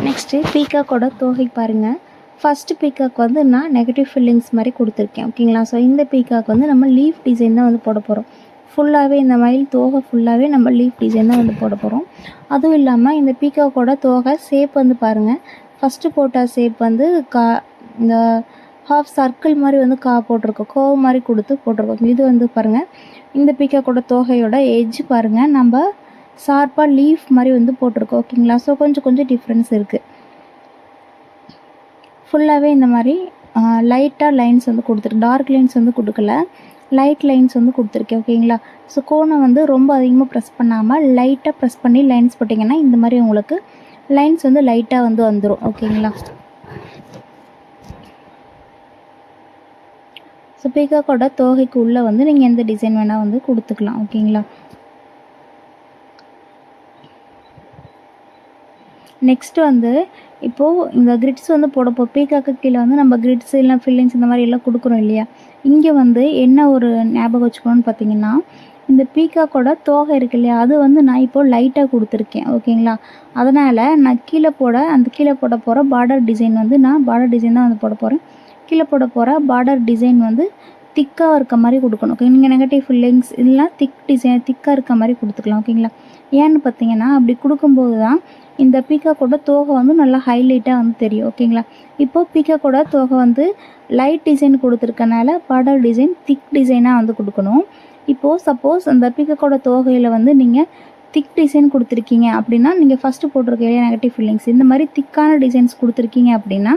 நெக்ஸ்ட்டு பீகாக்கோட தோகை பாருங்கள். ஃபஸ்ட்டு பீகாக் வந்து நான் நெகட்டிவ் ஃபில்லிங்ஸ் மாதிரி கொடுத்துருக்கேன். ஓகேங்களா? ஸோ இந்த பீகாக் வந்து நம்ம லீஃப் டிசைன் தான் வந்து போட போகிறோம். ஃபுல்லாகவே இந்த மயில் தோகை ஃபுல்லாகவே நம்ம லீஃப் டிசைன் தான் வந்து போட போகிறோம். அதுவும் இல்லாமல் இந்த பீகாக்கோட தோகை ஷேப் வந்து பாருங்கள். ஃபஸ்ட்டு போட்ட ஷேப் வந்து இந்த ஹாஃப் சர்க்கிள் மாதிரி வந்து போட்டிருக்கோம். கோவம் மாதிரி கொடுத்து போட்டிருக்கோம். இது வந்து பாருங்கள், இந்த பீகாக்கோட தோகையோட எட்ஜ் பாருங்கள், நம்ம ஷார்ப்பாக லீஃப் மாதிரி வந்து போட்டிருக்கோம். ஓகேங்களா? ஸோ கொஞ்சம் டிஃப்ரென்ஸ் இருக்குது. ஃபுல்லாகவே இந்த மாதிரி லைட்டாக லைன்ஸ் வந்து கொடுத்துருக்கு. டார்க் லைன்ஸ் வந்து கொடுக்கல, லைட் லைன்ஸ் வந்து கொடுத்துருக்கேன். ஓகேங்களா? ஸோ கோனை வந்து ரொம்ப அதிகமாக ப்ரெஸ் பண்ணாமல் லைட்டாக ப்ரெஸ் பண்ணி லைன்ஸ் போட்டிங்கன்னா இந்த மாதிரி உங்களுக்கு லைன்ஸ் வந்து லைட்டாக வந்து வந்துடும். ஓகேங்களா? ஸோ பீகாக்கோட தோகைக்கு உள்ளே வந்து நீங்கள் எந்த டிசைன் வேணால் வந்து கொடுத்துக்கலாம். ஓகேங்களா? நெக்ஸ்ட்டு வந்து இப்போது இந்த கிரிட்ஸ் வந்து பீகாக்கு கீழே வந்து நம்ம கிரிட்ஸ் இல்லை ஃபில்லிங்ஸ் இந்த மாதிரி எல்லாம் கொடுக்குறோம் இல்லையா? இங்கே வந்து என்ன ஒரு ஞாபகம் வச்சுக்கணும்னு பார்த்தீங்கன்னா, இந்த பீகாக்கோட தோகை இருக்கு இல்லையா, அது வந்து நான் இப்போது லைட்டாக கொடுத்துருக்கேன். ஓகேங்களா? அதனால் நான் கீழே போட போகிற பார்டர் டிசைன் வந்து நான் பார்டர் டிசைன் தான் வந்து போட போகிறேன். கீழே போட போகிற பார்டர் டிசைன் வந்து திக்காக இருக்க மாதிரி கொடுக்கணும். ஓகே, நீங்கள் நெகட்டிவ் ஃபில்லிங்ஸ் இல்லைனா திக்காக இருக்க மாதிரி கொடுத்துக்கலாம். ஓகேங்களா? ஏன்னு பார்த்தீங்கன்னா, அப்படி கொடுக்கும்போது தான் இந்த பீகாக்கோட தோகை வந்து நல்லா ஹைலைட்டாக வந்து தெரியும். ஓகேங்களா? இப்போது பீகாக்கோட தோகை வந்து லைட் டிசைன் கொடுத்துருக்கனால பார்டர் டிசைன் திக் டிசைனாக வந்து கொடுக்கணும். இப்போது சப்போஸ் அந்த பீகாக்கோட தோகையில் வந்து நீங்கள் திக் டிசைன் கொடுத்துருக்கீங்க அப்படின்னா, நீங்கள் ஃபஸ்ட்டு போட்டிருக்க நெகட்டிவ் ஃபில்லிங்ஸ் இந்த மாதிரி திக்கான டிசைன்ஸ் கொடுத்துருக்கீங்க அப்படின்னா,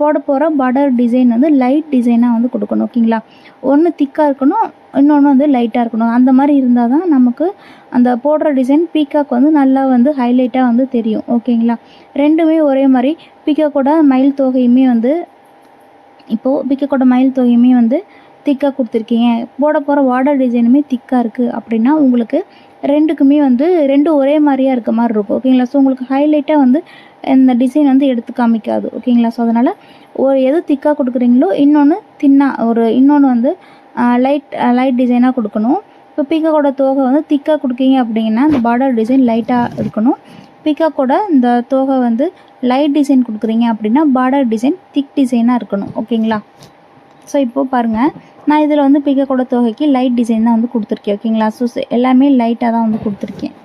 போட போகிற பார்டர் டிசைன் வந்து லைட் டிசைனாக வந்து கொடுக்கணும். ஓகேங்களா? ஒன்று திக்காக இருக்கணும், இன்னொன்று வந்து லைட்டாக இருக்கணும். அந்த மாதிரி இருந்தால் தான் நமக்கு அந்த போடுற டிசைன் பீகாக் வந்து நல்லா வந்து ஹைலைட்டாக வந்து தெரியும். ஓகேங்களா? ரெண்டுமே ஒரே மாதிரி பீகாக்கோட மயில் தோகையுமே வந்து திக்காக கொடுத்துருக்கீங்க, போட போகிற பார்டர் டிசைனுமே திக்காக இருக்குது அப்படின்னா உங்களுக்கு ரெண்டுக்குமே வந்து ரெண்டும் ஒரே மாதிரியாக இருக்க மாதிரி இருக்கும். ஓகேங்களா? ஸோ உங்களுக்கு ஹைலைட்டாக வந்து இந்த டிசைன் வந்து எடுத்து காமிக்காது. ஓகேங்களா? ஸோ அதனால் எது திக்காக கொடுக்குறீங்களோ இன்னொன்று வந்து லைட் டிசைனாக கொடுக்கணும். இப்போ பீகாக்கோட தோகை வந்து திக்காக கொடுக்கீங்க அப்படின்னா அந்த பார்டர் டிசைன் லைட்டாக இருக்கணும். பீகாக்கோட இந்த தோகை வந்து லைட் டிசைன் கொடுக்குறீங்க அப்படின்னா பார்டர் டிசைன் திக் டிசைனாக இருக்கணும். ஓகேங்களா? ஸோ இப்போது பாருங்கள், நான் இதில் வந்து பீகாக்கோட தோகைக்கு லைட் டிசைன் தான் வந்து கொடுத்துருக்கேன். ஓகேங்களா? ஸோ எல்லாமே லைட்டாக தான் வந்து கொடுத்துருக்கேன்.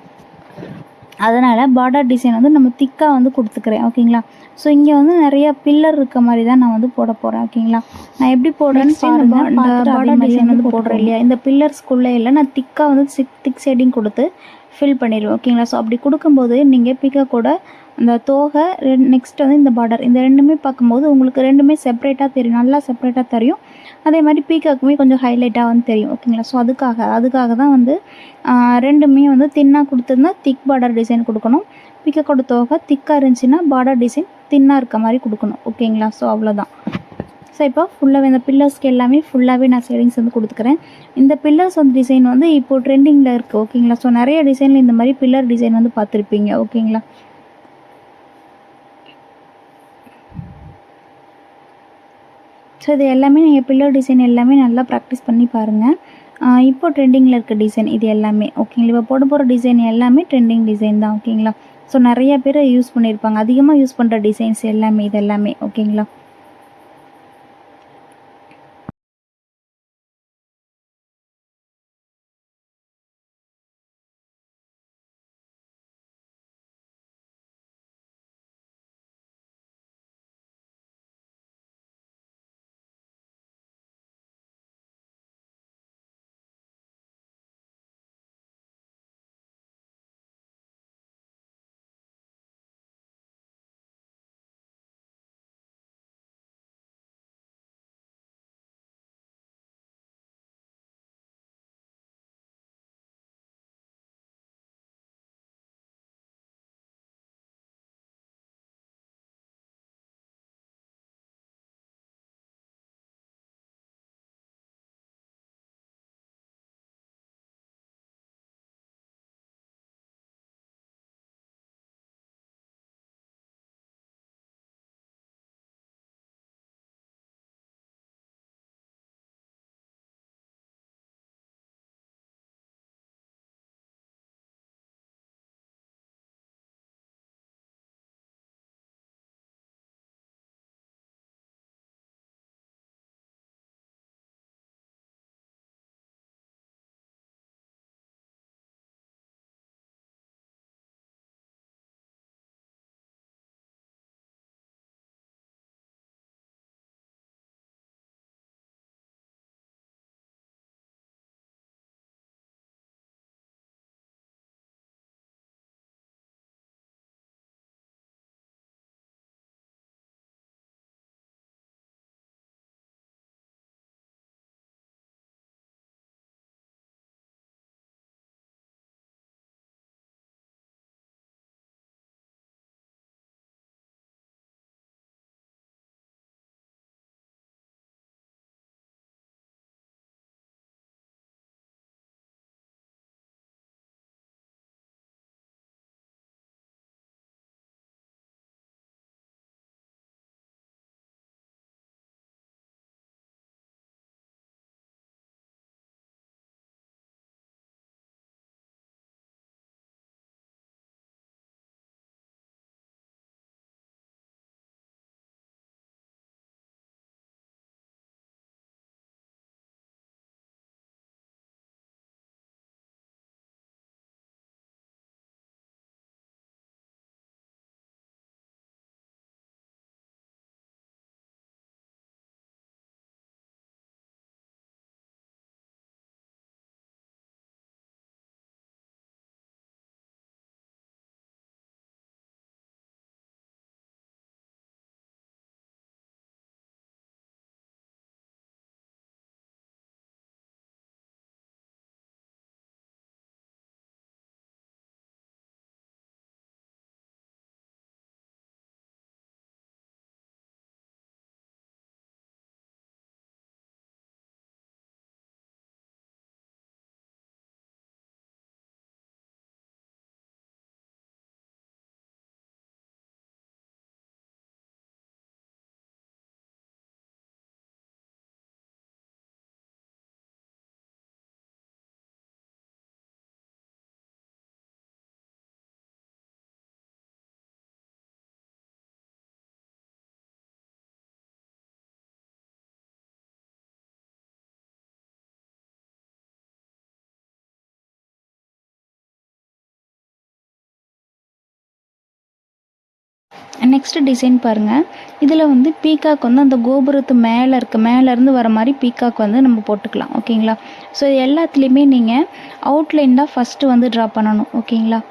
அதனால் பார்டர் டிசைன் வந்து நம்ம திக்காக வந்து கொடுத்துக்கிறேன். ஓகேங்களா? ஸோ இங்கே வந்து நிறையா பில்லர் இருக்க மாதிரி தான் நான் வந்து போட போகிறேன். ஓகேங்களா? நான் எப்படி போடுறேன்னு பாருங்கள். இந்த பார்டர் டிசைன் வந்து போடுறேன் இல்லையா, இந்த பில்லர்ஸ்குள்ளே இல்லை நான் திக்காக வந்து திக் ஷேடிங் கொடுத்து ஃபில் பண்ணிடுவேன். ஓகேங்களா? ஸோ அப்படி கொடுக்கும்போது நீங்கள் பீகாக்கோட அந்த தோகை நெக்ஸ்ட் வந்து இந்த பார்டர் இந்த ரெண்டுமே பார்க்கும்போது உங்களுக்கு ரெண்டுமே செப்பரேட்டாக தெரியும், நல்லா செப்பரேட்டாக தெரியும். அதே மாதிரி பீகாக்குமே கொஞ்சம் ஹைலைட்டாக வந்து தெரியும். ஓகேங்களா? ஸோ அதுக்காக தான் வந்து ரெண்டுமே வந்து தின்னாக கொடுத்துருந்தா திக் பார்டர் டிசைன் கொடுக்கணும். பீகாக்கோட தோகை திக்காக இருந்துச்சுன்னா பார்டர் டிசைன் தின்னாக இருக்க மாதிரி கொடுக்கணும். ஓகேங்களா? ஸோ அவ்வளோதான். ஸோ இப்போ ஃபுல்லாகவே இந்த பில்லர்ஸ்க்கு எல்லாமே ஃபுல்லாகவே நான் ஷேடிங்ஸ் வந்து கொடுத்துக்கிறேன். இந்த பில்லர்ஸ் வந்து டிசைன் வந்து இப்போது ட்ரெண்டிங்கில் இருக்குது. ஓகேங்களா? ஸோ நிறைய டிசைனில் இந்த மாதிரி பில்லர் டிசைன் வந்து பார்த்துருப்பீங்க. ஓகேங்களா? ஸோ இது எல்லாமே நீங்கள் பில்லர் டிசைன் எல்லாமே நல்லா ப்ராக்டிஸ் பண்ணி பாருங்கள். இப்போ ட்ரெண்டிங்கில் இருக்க டிசைன் இது எல்லாமே. ஓகேங்களா? இப்போ போட போகிற டிசைன் எல்லாமே ட்ரெண்டிங் டிசைன் தான். ஓகேங்களா? ஸோ நிறைய பேர் யூஸ் பண்ணியிருப்பாங்க, அதிகமாக யூஸ் பண்ணுற டிசைன்ஸ் எல்லாமே இது எல்லாமே. ஓகேங்களா? நெக்ஸ்ட்டு டிசைன் பாருங்கள். இதில் வந்து பீகாக் வந்து அந்த கோபுரத்து மேலேருந்து வர மாதிரி பீகாக் வந்து நம்ம போட்டுக்கலாம். ஓகேங்களா? ஸோ எல்லாத்துலேயுமே நீங்கள் அவுட்லைன் தான் ஃபஸ்ட்டு வந்து ட்ரா பண்ணணும். ஓகேங்களா?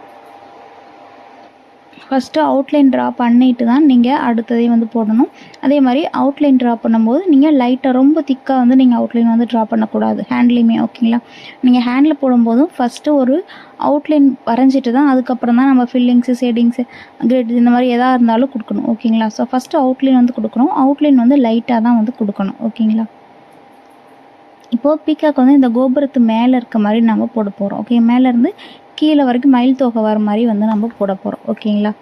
ஃபஸ்ட்டு அவுட்லைன் ட்ரா பண்ணிட்டு தான் நீங்கள் அடுத்ததையும் வந்து போடணும். அதே மாதிரி அவுட்லைன் ட்ரா பண்ணும்போது நீங்கள் லைட்டாக ரொம்ப திக்காக வந்து நீங்கள் அவுட்லைன் வந்து ட்ரா பண்ணக்கூடாது ஹேண்ட்லேயுமே. ஓகேங்களா? நீங்கள் ஹேண்டில் போடும்போதும் ஃபஸ்ட்டு ஒரு அவுட்லைன் வரைஞ்சிட்டு தான் அதுக்கப்புறம் தான் நம்ம ஃபில்லிங்ஸு, ஷேடிங்ஸு, கிரிட் இந்த மாதிரி எதாக இருந்தாலும் கொடுக்கணும். ஓகேங்களா? ஸோ ஃபஸ்ட்டு அவுட்லைன் வந்து கொடுக்கணும். அவுட்லைன் வந்து லைட்டாக தான் வந்து கொடுக்கணும். ஓகேங்களா? இப்போது பீகாக் வந்து இந்த கோபுரத்து மேலே இருக்க மாதிரி நம்ம போட போகிறோம். ஓகே, மேலேருந்து கீழே வரைக்கும் மயில் தோகை வர மாதிரி வந்து நம்ம போட போகிறோம். ஓகேங்களா?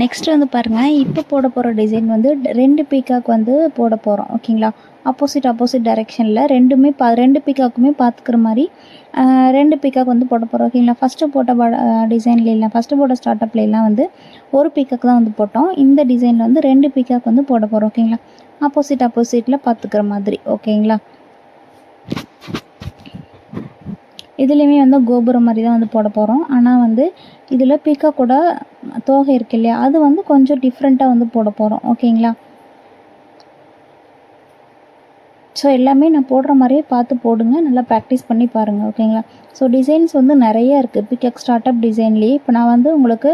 நெக்ஸ்ட் வந்து பாருங்கள், இப்போ போட போகிற டிசைன் வந்து 2 பீகாக் வந்து போட போகிறோம். ஓகேங்களா? ஆப்போசிட் டைரெக்ஷனில் ரெண்டு பீகாக்குமே பார்த்துக்கிற மாதிரி 2 பீகாக் வந்து போட போகிறோம். ஓகேங்களா? ஃபஸ்ட்டு போட்ட டிசைன்லாம் ஃபஸ்ட்டு போட்ட ஸ்டார்டப்லாம் வந்து ஒரு பீகாக் தான் வந்து போட்டோம். இந்த டிசைனில் வந்து 2 பீகாக் வந்து போட போகிறோம். ஓகேங்களா? ஆப்போசிட்டில் பார்த்துக்கிற மாதிரி. ஓகேங்களா? இதுலேயுமே வந்து கோபுரம் மாதிரி தான் வந்து போட போகிறோம். ஆனால் வந்து இதில் பீகாக்கோட தோகை இருக்கு இல்லையா, அது வந்து கொஞ்சம் டிஃப்ரெண்ட்டாக வந்து போட போகிறோம். ஓகேங்களா? ஸோ எல்லாமே நான் போடுற மாதிரியே பார்த்து போடுங்க. நல்லா ப்ராக்டிஸ் பண்ணி பாருங்கள். ஓகேங்களா? ஸோ டிசைன்ஸ் வந்து நிறைய இருக்குது. பீகாக் ஸ்டார்டப் டிசைன்லேயே இப்போ நான் வந்து உங்களுக்கு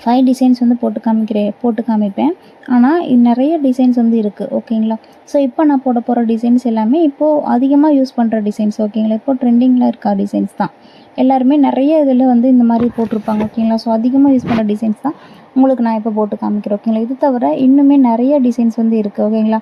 5 டிசைன்ஸ் வந்து போட்டு காமிப்பேன். ஆனால் இது நிறைய டிசைன்ஸ் வந்து இருக்குது. ஓகேங்களா? ஸோ இப்போ நான் போட போகிற டிசைன்ஸ் எல்லாமே இப்போது அதிகமாக யூஸ் பண்ணுற டிசைன்ஸ். ஓகேங்களா? இப்போ ட்ரெண்டிங்கில் இருக்க டிசைன்ஸ் தான். எல்லாருமே நிறைய இதில் வந்து இந்த மாதிரி போட்டிருப்பாங்க. ஓகேங்களா? ஸோ அதிகமாக யூஸ் பண்ணுற டிசைன்ஸ் தான் உங்களுக்கு நான் இப்போ போட்டு காமிக்கிறேன். ஓகேங்களா? இது தவிர இன்னுமே நிறைய டிசைன்ஸ் வந்து இருக்குது. ஓகேங்களா?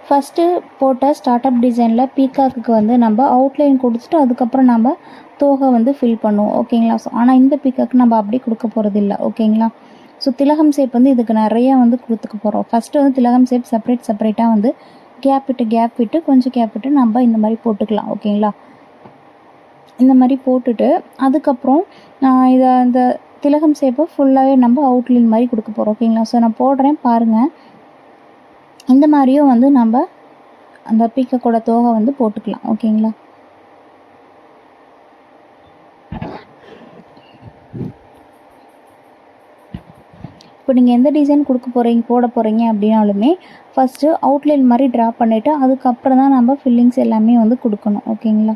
ஃபஸ்ட்டு போட்ட ஸ்டார்ட் அப் டிசைனில் பீகாக்குக்கு வந்து நம்ம அவுட்லைன் கொடுத்துட்டு அதுக்கப்புறம் நம்ம தோகை வந்து ஃபில் பண்ணுவோம் ஓகேங்களா. ஸோ ஆனால் இந்த பீகாக்கு நம்ம அப்படி கொடுக்க போகிறது இல்லை ஓகேங்களா. ஸோ திலகம் ஷேப் வந்து இதுக்கு நிறையா வந்து கொடுத்துக்க போகிறோம். ஃபஸ்ட்டு வந்து திலகம் ஷேப் செப்பரேட்டாக வந்து கேப் விட்டு கொஞ்சம் கேப் விட்டு நம்ம இந்த மாதிரி போட்டுக்கலாம் ஓகேங்களா. இந்த மாதிரி போட்டுட்டு அதுக்கப்புறம் இதை அந்த திலகம் ஷேப்பை ஃபுல்லாகவே நம்ம அவுட்லைன் மாதிரி கொடுக்க போகிறோம் ஓகேங்களா. ஸோ நான் போடுறேன் பாருங்கள். இந்த மாதிரியும் வந்து நம்ம அந்த பீக்கோட தோகை வந்து போட்டுக்கலாம் ஓகேங்களா. இப்போ நீங்கள் எந்த டிசைன் போட போகிறீங்க அப்படின்னாலுமே ஃபஸ்ட்டு அவுட்லைன் மாதிரி ட்ரா பண்ணிவிட்டு அதுக்கப்புறம் தான் நம்ம ஃபில்லிங்ஸ் எல்லாமே வந்து கொடுக்கணும் ஓகேங்களா.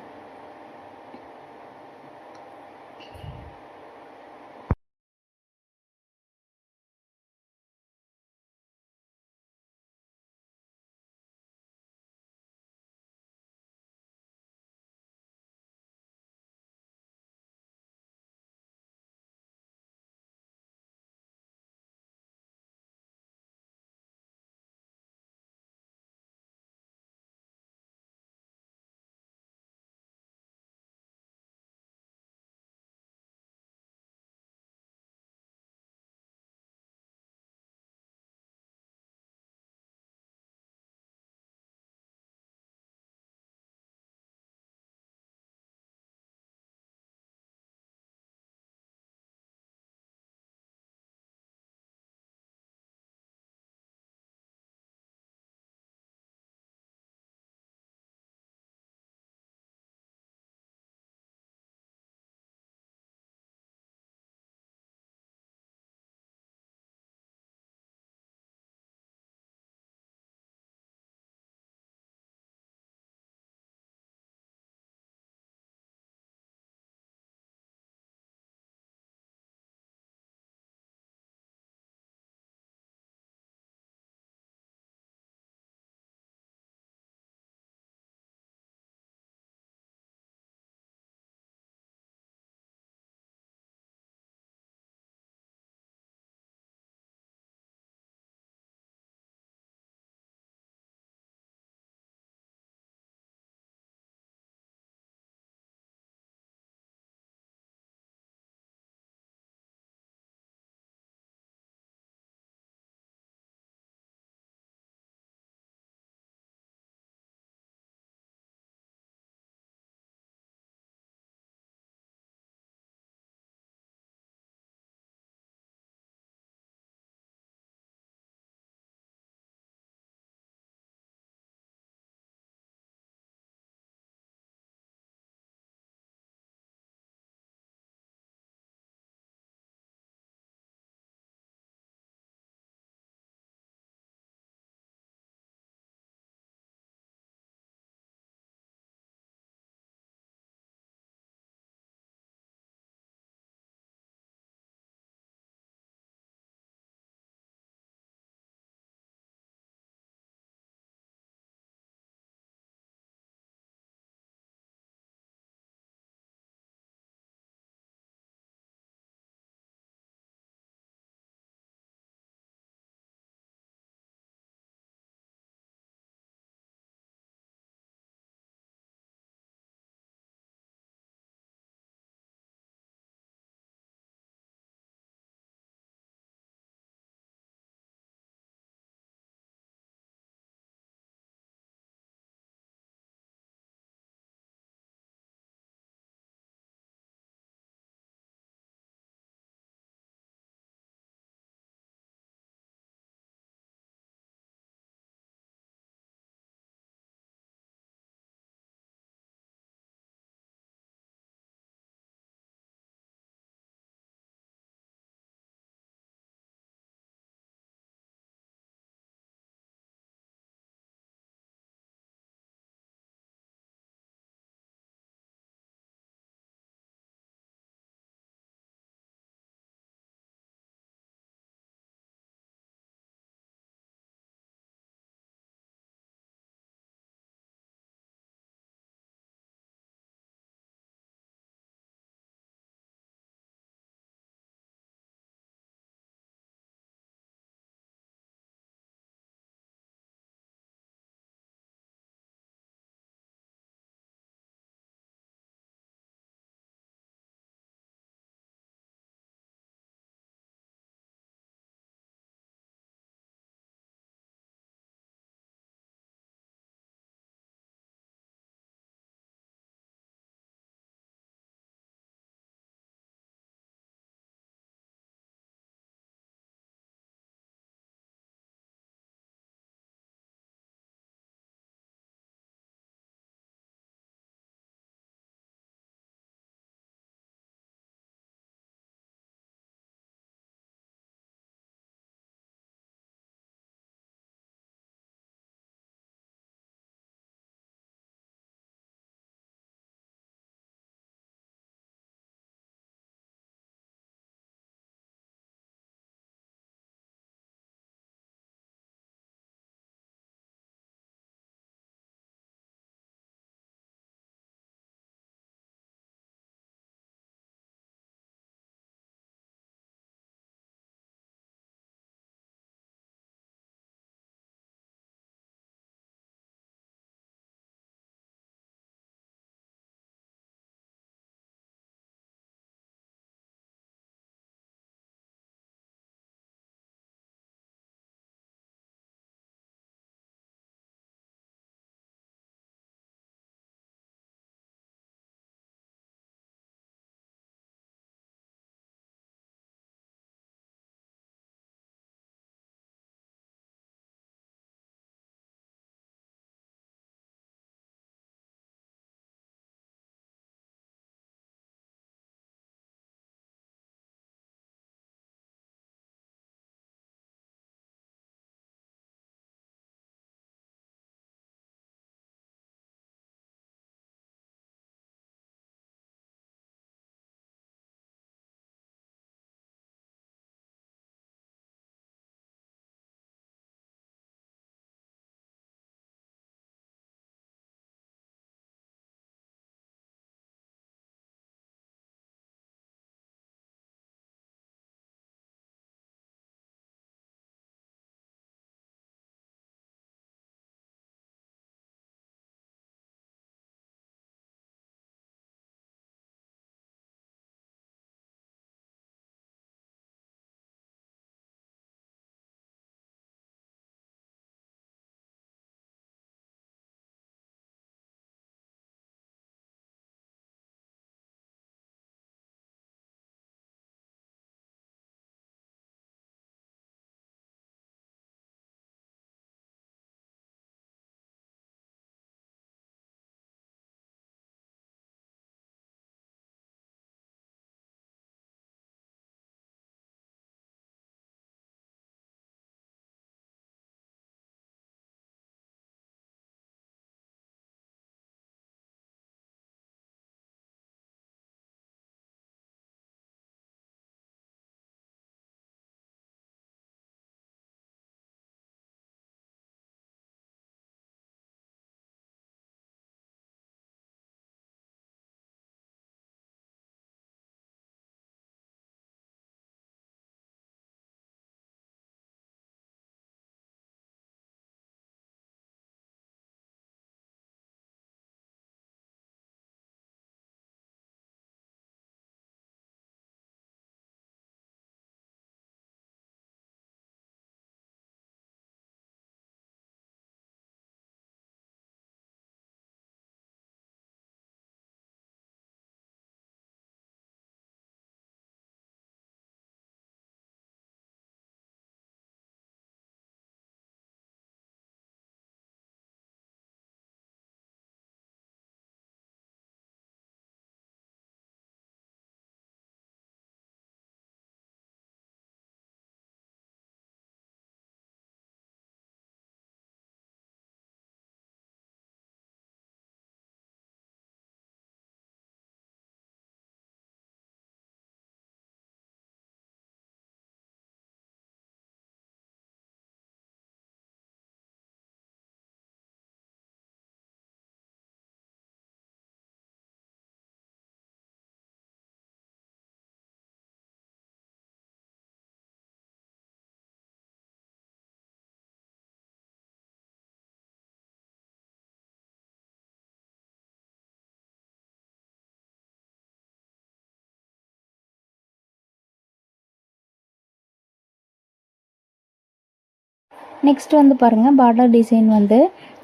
நெக்ஸ்ட் வந்து பாருங்கள் பார்டர் டிசைன் வந்து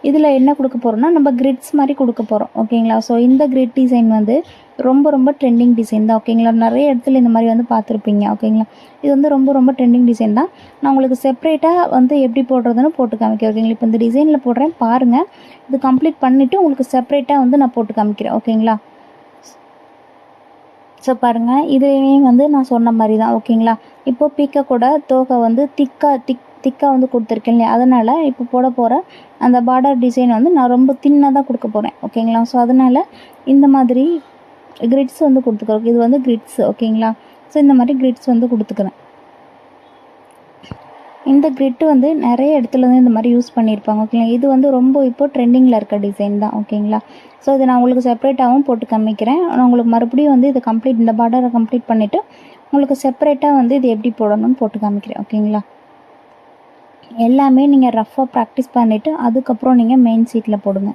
இதில் என்ன கொடுக்க போகிறோம்னா நம்ம கிரிட்ஸ் மாதிரி கொடுக்க போகிறோம் ஓகேங்களா. ஸோ இந்த கிரிட் டிசைன் வந்து ரொம்ப ரொம்ப ட்ரெண்டிங் டிசைன் தான் ஓகேங்களா. நிறைய இடத்துல இந்த மாதிரி வந்து பார்த்துருப்பீங்க ஓகேங்களா. இது வந்து ரொம்ப ரொம்ப ட்ரெண்டிங் டிசைன் தான். நான் உங்களுக்கு செப்பரேட்டாக வந்து எப்படி போடுறதுன்னு போட்டு காமிக்கிறேன் ஓகேங்களா. இப்போ இந்த டிசைனில் போடுறேன் பாருங்கள். இது கம்ப்ளீட் பண்ணிவிட்டு உங்களுக்கு செப்பரேட்டாக வந்து நான் போட்டு காமிக்கிறேன் ஓகேங்களா. ஸோ பாருங்கள் இதுலேயும் வந்து நான் சொன்ன மாதிரி தான் ஓகேங்களா. இப்போது பீக்கோட தோகை வந்து திக்காக வந்து கொடுத்துருக்கேன் இல்லையா, அதனால் இப்போ போட போகிற அந்த பார்டர் டிசைன் வந்து நான் ரொம்ப தின்னாக தான் கொடுக்க போகிறேன் ஓகேங்களா. ஸோ அதனால் இந்த மாதிரி கிரிட்ஸ் வந்து கொடுத்துக்கிறோம். இது வந்து கிரிட்ஸ் ஓகேங்களா. ஸோ இந்த மாதிரி கிரிட்ஸ் வந்து கொடுத்துக்கிறேன். இந்த கிரிட்டு வந்து நிறைய இடத்துல வந்து இந்த மாதிரி யூஸ் பண்ணியிருப்பாங்க ஓகேங்களா. இது வந்து ரொம்ப இப்போ ட்ரெண்டிங்கில் இருக்க டிசைன் தான் ஓகேங்களா. ஸோ இதை நான் உங்களுக்கு செப்பரேட்டாகவும் போட்டு காமிக்கிறேன். நான் உங்களுக்கு மறுபடியும் வந்து இது இந்த பார்டரை கம்ப்ளீட் பண்ணிவிட்டு உங்களுக்கு செப்பரேட்டாக வந்து இது எப்படி போடணும்னு போட்டு காமிக்கிறேன் ஓகேங்களா. எல்லாமே நீங்கள் ரஃப்பாக ப்ராக்டிஸ் பண்ணிவிட்டு அதுக்கப்புறம் நீங்கள் மெயின் சீட்டில் போடுங்க.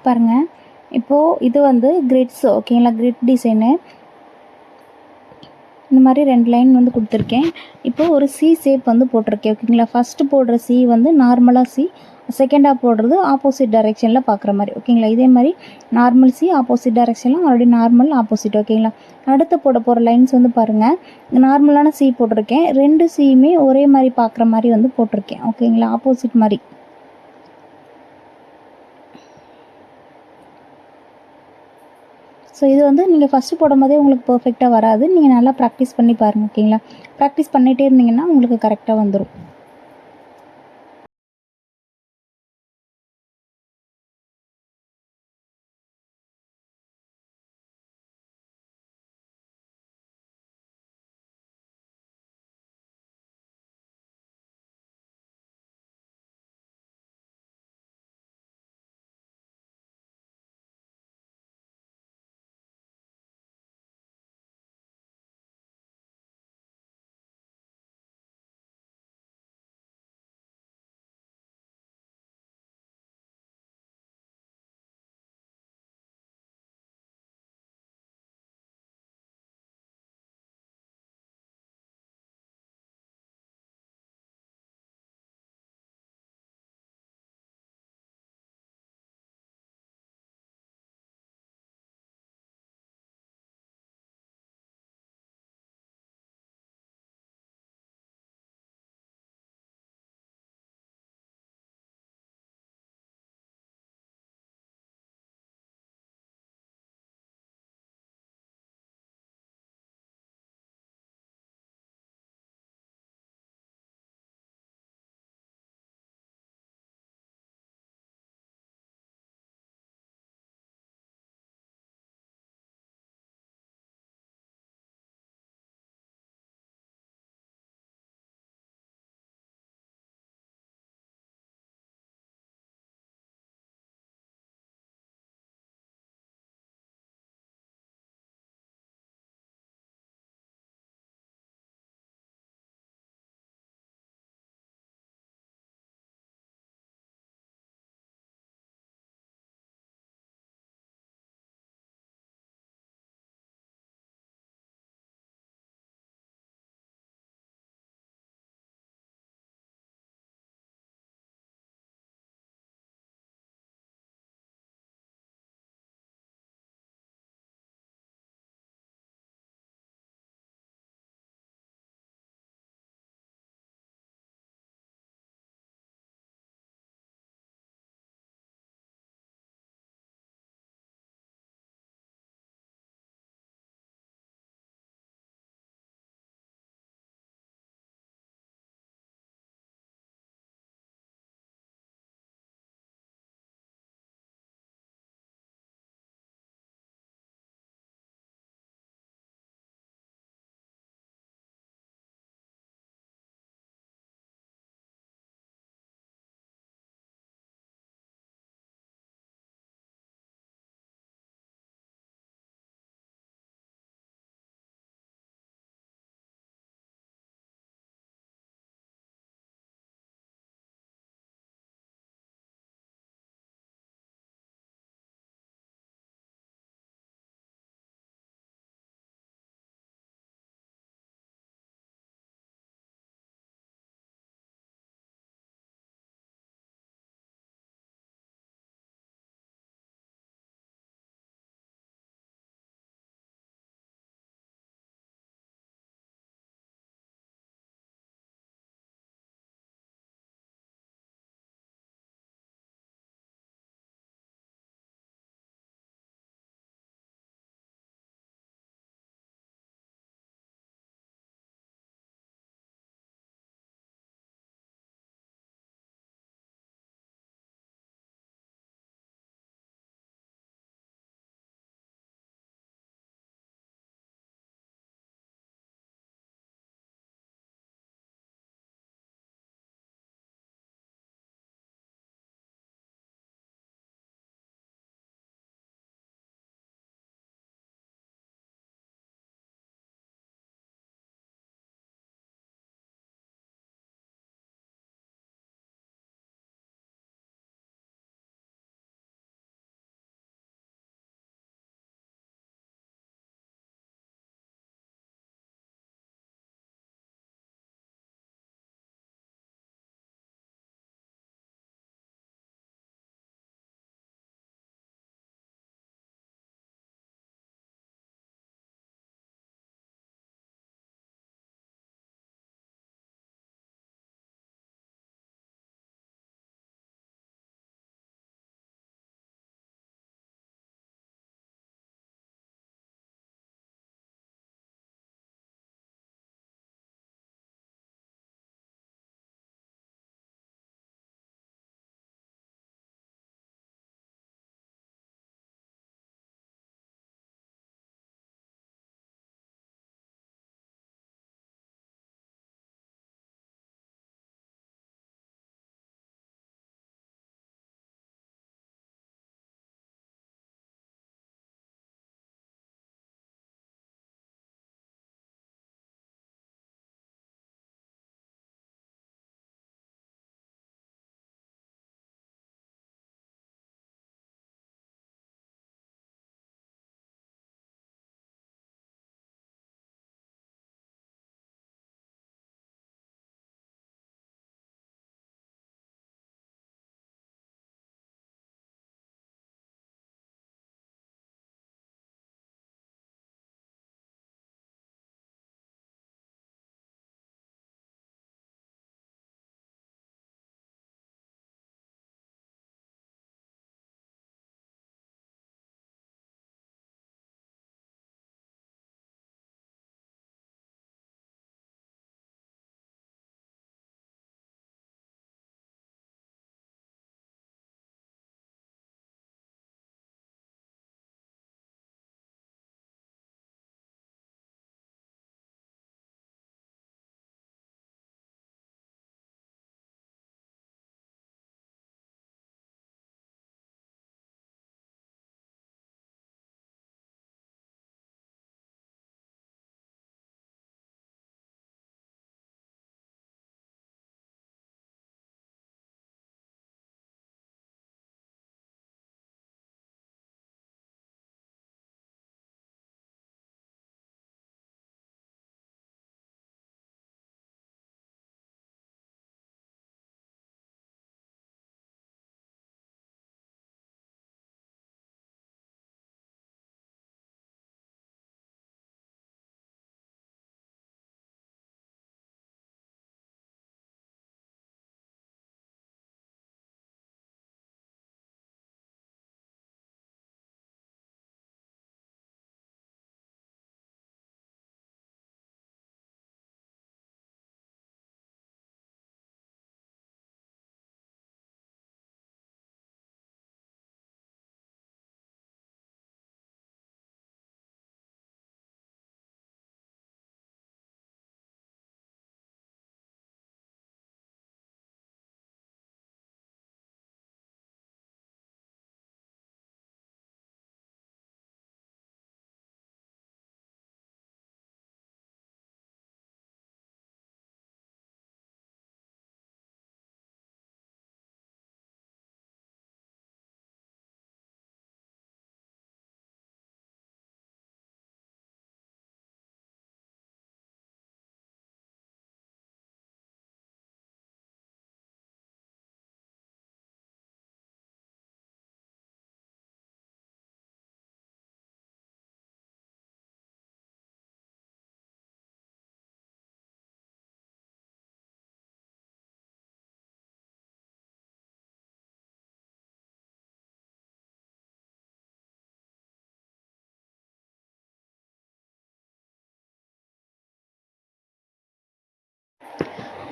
பாருங்கள் இப்போது இது வந்து கிரிட்ஸ் ஓகேங்களா. கிரிட் டிசைனு இந்த மாதிரி 2 லைன் வந்து கொடுத்துருக்கேன். இப்போது ஒரு சி ஷேப் வந்து போட்டிருக்கேன் ஓகேங்களா. ஃபஸ்ட்டு போடுற சி வந்து நார்மலாக சி, செகண்டாக போடுறது ஆப்போசிட் டைரெக்ஷனில் பார்க்குற மாதிரி ஓகேங்களா. இதே மாதிரி நார்மல் சி ஆப்போசிட் டைரெக்ஷனில் மறுபடியும் நார்மல் ஆப்போசிட் ஓகேங்களா. அடுத்து போட போகிற லைன்ஸ் வந்து பாருங்கள், நார்மலான சி போட்டிருக்கேன். 2 சியுமே ஒரே மாதிரி பார்க்குற மாதிரி வந்து போட்டிருக்கேன் ஓகேங்களா, ஆப்போசிட் மாதிரி. ஸோ இது வந்து நீங்கள் ஃபஸ்ட்டு போடும்போதே உங்களுக்கு பர்ஃபெக்டாக வராது. நீங்கள் நல்லா ப்ராக்டிஸ் பண்ணி பாருங்கள் ஓகேங்களா. ப்ராக்டிஸ் பண்ணிகிட்டே இருந்தீங்கன்னா உங்களுக்கு கரெக்டாக வந்துடும்.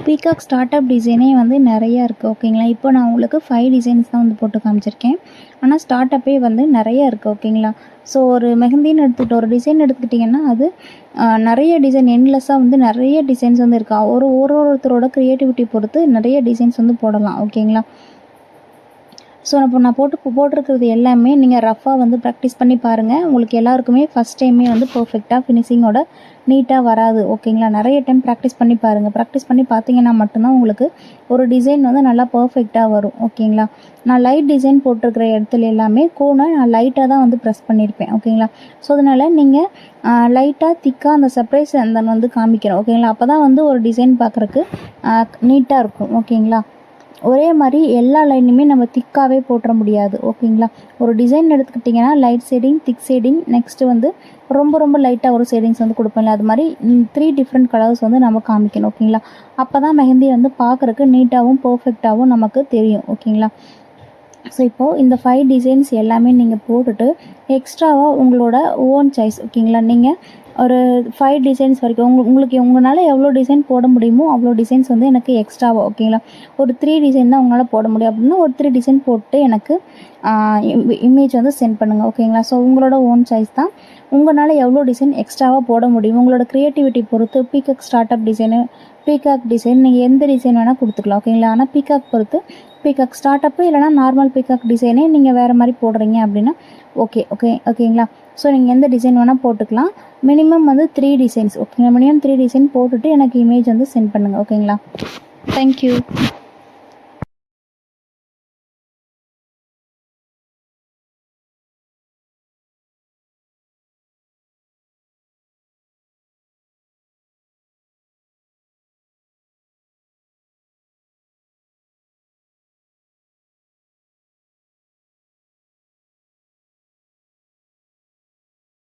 பீகாக் ஸ்டார்ட் அப் டிசைனே வந்து நிறையா இருக்குது ஓகேங்களா. இப்போ நான் உங்களுக்கு 5 டிசைன்ஸ் தான் வந்து போட்டு காமிச்சிருக்கேன். ஆனால் ஸ்டார்ட் அப்பே வந்து நிறையா இருக்குது ஓகேங்களா. ஸோ ஒரு மெஹந்தின்னு எடுத்துக்கிட்டு ஒரு டிசைன் எடுத்துக்கிட்டிங்கன்னா அது நிறைய டிசைன் எண்ட்லெஸ்ஸாக வந்து நிறைய டிசைன்ஸ் வந்து இருக்கா. ஒருத்தரோட க்ரியேட்டிவிட்டி பொறுத்து நிறைய டிசைன்ஸ் வந்து போடலாம் ஓகேங்களா. ஸோ இப்போ நான் போட்டிருக்கிறது எல்லாமே நீங்கள் ரஃபாக வந்து ப்ராக்டிஸ் பண்ணி பாருங்கள். உங்களுக்கு எல்லாருக்குமே ஃபஸ்ட் டைமே வந்து பர்ஃபெக்டாக ஃபினிஷிங்கோட நீட்டாக வராது ஓகேங்களா. நிறைய டைம் ப்ராக்டிஸ் பண்ணி பாருங்கள். ப்ராக்டிஸ் பண்ணி பார்த்தீங்கன்னா மட்டும்தான் உங்களுக்கு ஒரு டிசைன் வந்து நல்லா பர்ஃபெக்டாக வரும் ஓகேங்களா. நான் லைட் டிசைன் போட்டிருக்கிற இடத்துல எல்லாமே கோனை நான் லைட்டாக தான் வந்து ப்ரெஸ் பண்ணியிருப்பேன் ஓகேங்களா. ஸோ அதனால் நீங்கள் லைட்டாக திக்காக அந்த சர்ப்ரைஸ் அந்த வந்து காமிக்கிறேன் ஓகேங்களா. அப்போ தான் வந்து ஒரு டிசைன் பார்க்குறக்கு நீட்டாக இருக்கும் ஓகேங்களா. ஒரே மாதிரி எல்லா லைனுமே நம்ம திக்காகவே போட்டுற முடியாது ஓகேங்களா. ஒரு டிசைன் எடுத்துக்கிட்டிங்கன்னா லைட் ஷேடிங், திக் ஷேடிங், நெக்ஸ்ட்டு வந்து ரொம்ப லைட்டாக ஒரு ஷேடிங்ஸ் வந்து கொடுப்பேன்ல, அது மாதிரி 3 டிஃப்ரெண்ட் கலர்ஸ் வந்து நம்ம காமிக்கணும் ஓகேங்களா. அப்போ தான் மெஹந்தி வந்து பார்க்குறக்கு நீட்டாகவும் பர்ஃபெக்டாகவும் நமக்கு தெரியும் ஓகேங்களா. ஸோ இப்போது இந்த 5 டிசைன்ஸ் எல்லாமே நீங்கள் போட்டுட்டு எக்ஸ்ட்ராவாக உங்களோட ஓன் சாய்ஸ் ஓகேங்களா. நீங்கள் ஒரு 5 டிசைன்ஸ் வரைக்கும் உங்களுக்கு உங்களால் எவ்வளோ டிசைன் போட முடியுமோ அவ்வளோ டிசைன்ஸ் வந்து எனக்கு எக்ஸ்ட்ராவாக ஓகேங்களா. ஒரு 3 டிசைன் தான் உங்களால் போட முடியும் அப்படின்னா ஒரு 3 டிசைன் போட்டு எனக்கு இமேஜ் வந்து சென்ட் பண்ணுங்கள் ஓகேங்களா. ஸோ உங்களோட ஓன் சாய்ஸ் தான். உங்களால் எவ்வளோ டிசைன் எக்ஸ்ட்ராவாக போட முடியும் உங்களோட க்ரியேட்டிவிட்டி பொறுத்து peacock start up design, peacock design நீங்கள் எந்த டிசைன் வேணால் கொடுத்துக்கலாம் ஓகேங்களா. ஆனால் பீகாக் பொறுத்து பீகாக் ஸ்டார்ட் அப்பு இல்லைனா நார்மல் பீகாக் டிசைனே நீங்கள் வேறு மாதிரி போடுறீங்க அப்படின்னா ஓகேங்களா. ஸோ நீங்கள் எந்த டிசைன் வேணால் போட்டுக்கலாம். மினிமம் வந்து 3 டிசைன்ஸ் ஓகேங்களா. மினிமம் 3 டிசைன் போட்டுட்டு எனக்கு இமேஜ் வந்து சென்ட் பண்ணுங்கள் ஓகேங்களா. தேங்க்யூ.